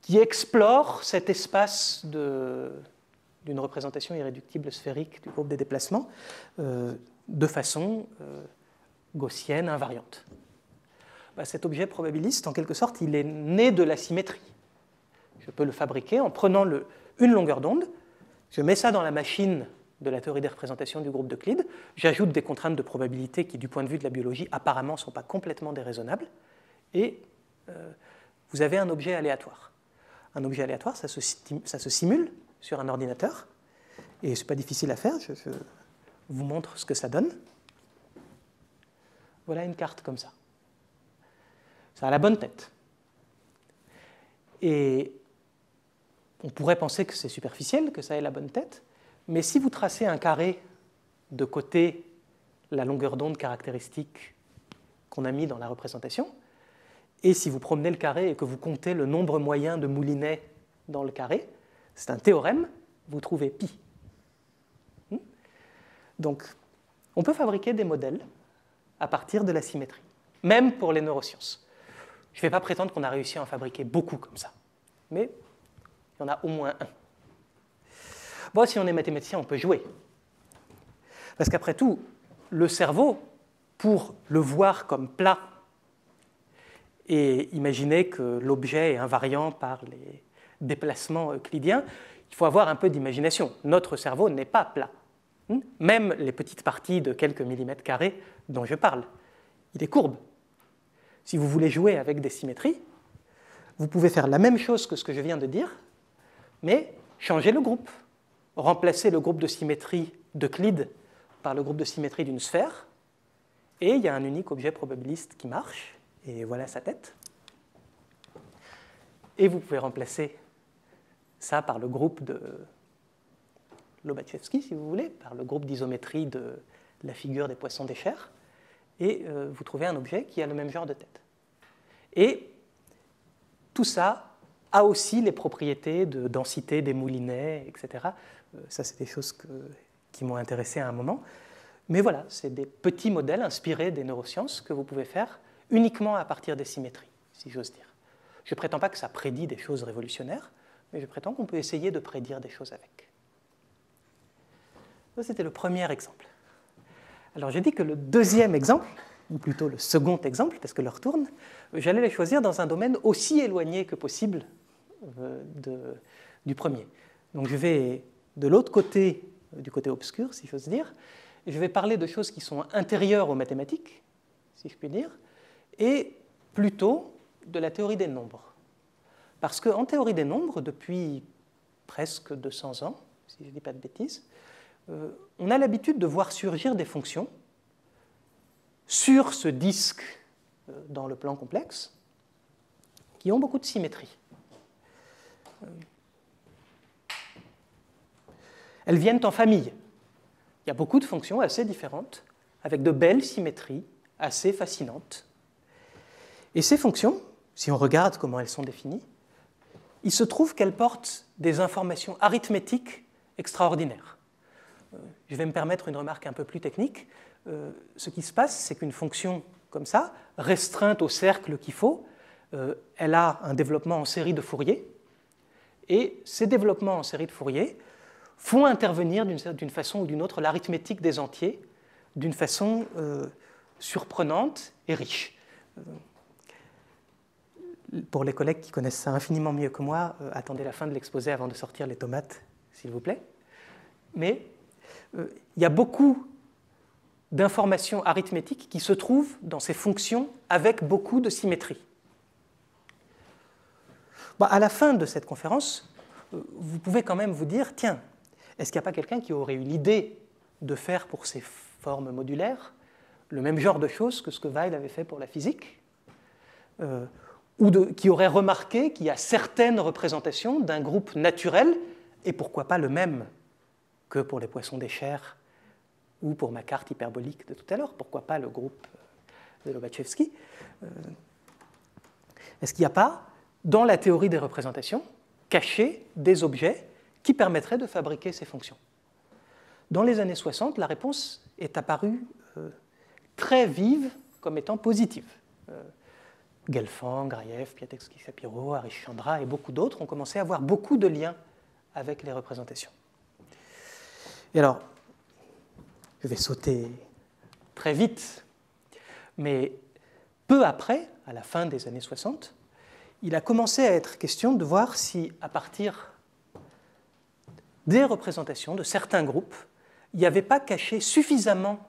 qui explore cet espace d'une représentation irréductible sphérique du groupe des déplacements de façon gaussienne, invariante. Cet objet probabiliste, en quelque sorte, il est né de la symétrie. Je peux le fabriquer en prenant une longueur d'onde, je mets ça dans la machine de la théorie des représentations du groupe d'Euclide, j'ajoute des contraintes de probabilité qui, du point de vue de la biologie, apparemment ne sont pas complètement déraisonnables, et vous avez un objet aléatoire. Un objet aléatoire, ça se simule sur un ordinateur, et ce n'est pas difficile à faire, je vous montre ce que ça donne. Voilà une carte comme ça. Ça a la bonne tête. Et on pourrait penser que c'est superficiel, que ça ait la bonne tête, mais si vous tracez un carré de côté la longueur d'onde caractéristique qu'on a mis dans la représentation, et si vous promenez le carré et que vous comptez le nombre moyen de moulinets dans le carré, c'est un théorème, vous trouvez pi. Donc, on peut fabriquer des modèles à partir de la symétrie, même pour les neurosciences. Je ne vais pas prétendre qu'on a réussi à en fabriquer beaucoup comme ça, mais il y en a au moins un. Bon, si on est mathématicien, on peut jouer. Parce qu'après tout, le cerveau, pour le voir comme plat et imaginer que l'objet est invariant par les déplacements euclidiens, il faut avoir un peu d'imagination. Notre cerveau n'est pas plat. Même les petites parties de quelques millimètres carrés dont je parle, il est courbe. Si vous voulez jouer avec des symétries, vous pouvez faire la même chose que ce que je viens de dire, mais changer le groupe. Remplacer le groupe de symétrie d'Euclide par le groupe de symétrie d'une sphère, et il y a un unique objet probabiliste qui marche, et voilà sa tête. Et vous pouvez remplacer ça par le groupe Lobachevsky, si vous voulez, par le groupe d'isométrie de la figure des poissons des chairs, et vous trouvez un objet qui a le même genre de tête. Et tout ça a aussi les propriétés de densité des moulinets, etc. Ça, c'est des choses qui m'ont intéressé à un moment. Mais voilà, c'est des petits modèles inspirés des neurosciences que vous pouvez faire uniquement à partir des symétries, si j'ose dire. Je ne prétends pas que ça prédit des choses révolutionnaires, mais je prétends qu'on peut essayer de prédire des choses avec. Ça, c'était le premier exemple. Alors, j'ai dit que le deuxième exemple, ou plutôt le second exemple, parce que l'heure tourne, j'allais les choisir dans un domaine aussi éloigné que possible du premier. Donc, je vais de l'autre côté, du côté obscur, si j'ose dire, et je vais parler de choses qui sont intérieures aux mathématiques, si je puis dire, et plutôt de la théorie des nombres. Parce qu'en théorie des nombres, depuis presque 200 ans, si je ne dis pas de bêtises, on a l'habitude de voir surgir des fonctions sur ce disque dans le plan complexe qui ont beaucoup de symétrie. Elles viennent en famille. Il y a beaucoup de fonctions assez différentes, avec de belles symétries assez fascinantes. Et ces fonctions, si on regarde comment elles sont définies, il se trouve qu'elles portent des informations arithmétiques extraordinaires. Je vais me permettre une remarque un peu plus technique. Ce qui se passe, c'est qu'une fonction comme ça, restreinte au cercle qu'il faut, elle a un développement en série de Fourier, et ces développements en série de Fourier font intervenir d'une façon ou d'une autre l'arithmétique des entiers d'une façon surprenante et riche. Pour les collègues qui connaissent ça infiniment mieux que moi, attendez la fin de l'exposé avant de sortir les tomates, s'il vous plaît. Mais il y a beaucoup d'informations arithmétiques qui se trouvent dans ces fonctions avec beaucoup de symétrie. Bon, à la fin de cette conférence, vous pouvez quand même vous dire, tiens, est-ce qu'il n'y a pas quelqu'un qui aurait eu l'idée de faire pour ces formes modulaires le même genre de choses que ce que Weil avait fait pour la physique, qui aurait remarqué qu'il y a certaines représentations d'un groupe naturel, et pourquoi pas le même que pour les poissons des chairs ou pour ma carte hyperbolique de tout à l'heure, pourquoi pas le groupe de Lobachevsky. Est-ce qu'il n'y a pas, dans la théorie des représentations, caché des objets qui permettraient de fabriquer ces fonctions? Dans les années 60, la réponse est apparue très vive comme étant positive. Gelfand, Graev, Piasecki-Shapiro, Harish-Chandra et beaucoup d'autres ont commencé à avoir beaucoup de liens avec les représentations. Et alors, je vais sauter très vite, mais peu après, à la fin des années 60, il a commencé à être question de voir si, à partir des représentations de certains groupes, il n'y avait pas caché suffisamment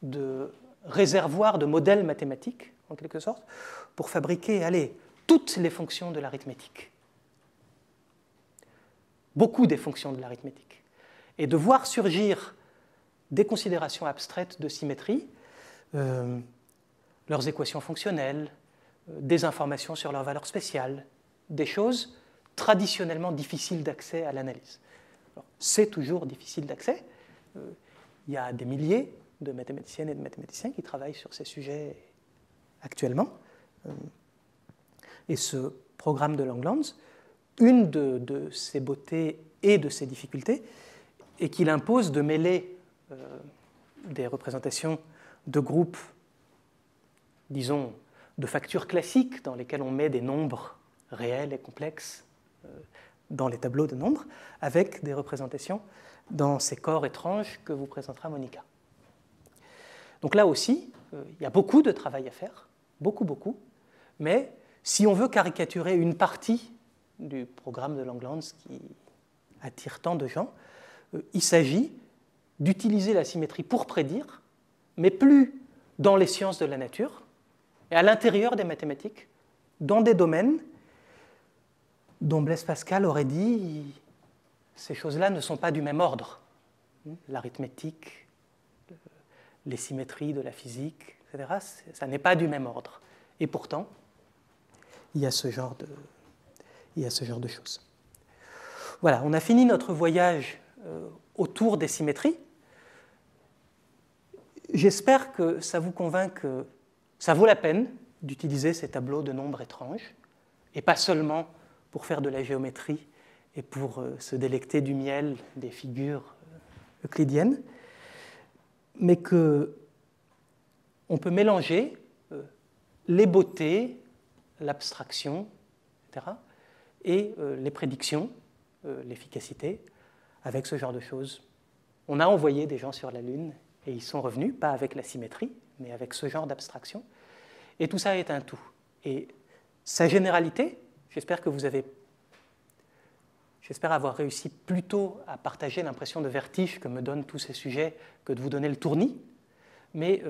de réservoirs de modèles mathématiques, en quelque sorte, pour fabriquer, toutes les fonctions de l'arithmétique. Beaucoup des fonctions de l'arithmétique. Et de voir surgir des considérations abstraites de symétrie, leurs équations fonctionnelles, des informations sur leurs valeurs spéciales, des choses traditionnellement difficiles d'accès à l'analyse. C'est toujours difficile d'accès. Il y a des milliers de mathématiciennes et de mathématiciens qui travaillent sur ces sujets actuellement. Et ce programme de Langlands, une de ses beautés et de ses difficultés est qu'il impose de mêler des représentations de groupes, disons, de factures classiques dans lesquelles on met des nombres réels et complexes dans les tableaux de nombres, avec des représentations dans ces corps étranges que vous présentera Monica. Donc là aussi, il y a beaucoup de travail à faire, beaucoup, mais si on veut caricaturer une partie du programme de Langlands qui attire tant de gens, il s'agit d'utiliser la symétrie pour prédire, mais plus dans les sciences de la nature, et à l'intérieur des mathématiques, dans des domaines dont Blaise Pascal aurait dit ces choses-là ne sont pas du même ordre. L'arithmétique, les symétries de la physique, etc., ça n'est pas du même ordre. Et pourtant, il y a ce genre de choses. Voilà, on a fini notre voyage autour des symétries. J'espère que ça vous convainc que ça vaut la peine d'utiliser ces tableaux de nombres étranges, et pas seulement pour faire de la géométrie et pour se délecter du miel des figures euclidiennes, mais qu'on peut mélanger les beautés, l'abstraction, etc., et les prédictions, l'efficacité, avec ce genre de choses. On a envoyé des gens sur la Lune et ils sont revenus, pas avec la symétrie, mais avec ce genre d'abstraction. Et tout ça est un tout. Et sa généralité, j'espère avoir réussi plutôt à partager l'impression de vertige que me donnent tous ces sujets que de vous donner le tournis. Mais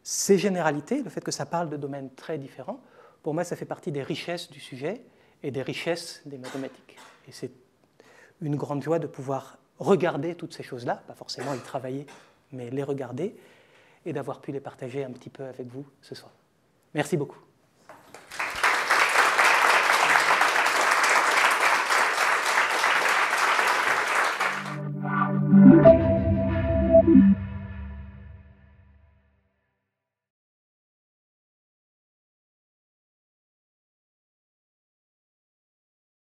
ces généralités, le fait que ça parle de domaines très différents, pour moi, ça fait partie des richesses du sujet et des richesses des mathématiques. Et c'est une grande joie de pouvoir regarder toutes ces choses-là, pas forcément y travailler, mais les regarder, et d'avoir pu les partager un petit peu avec vous ce soir. Merci beaucoup.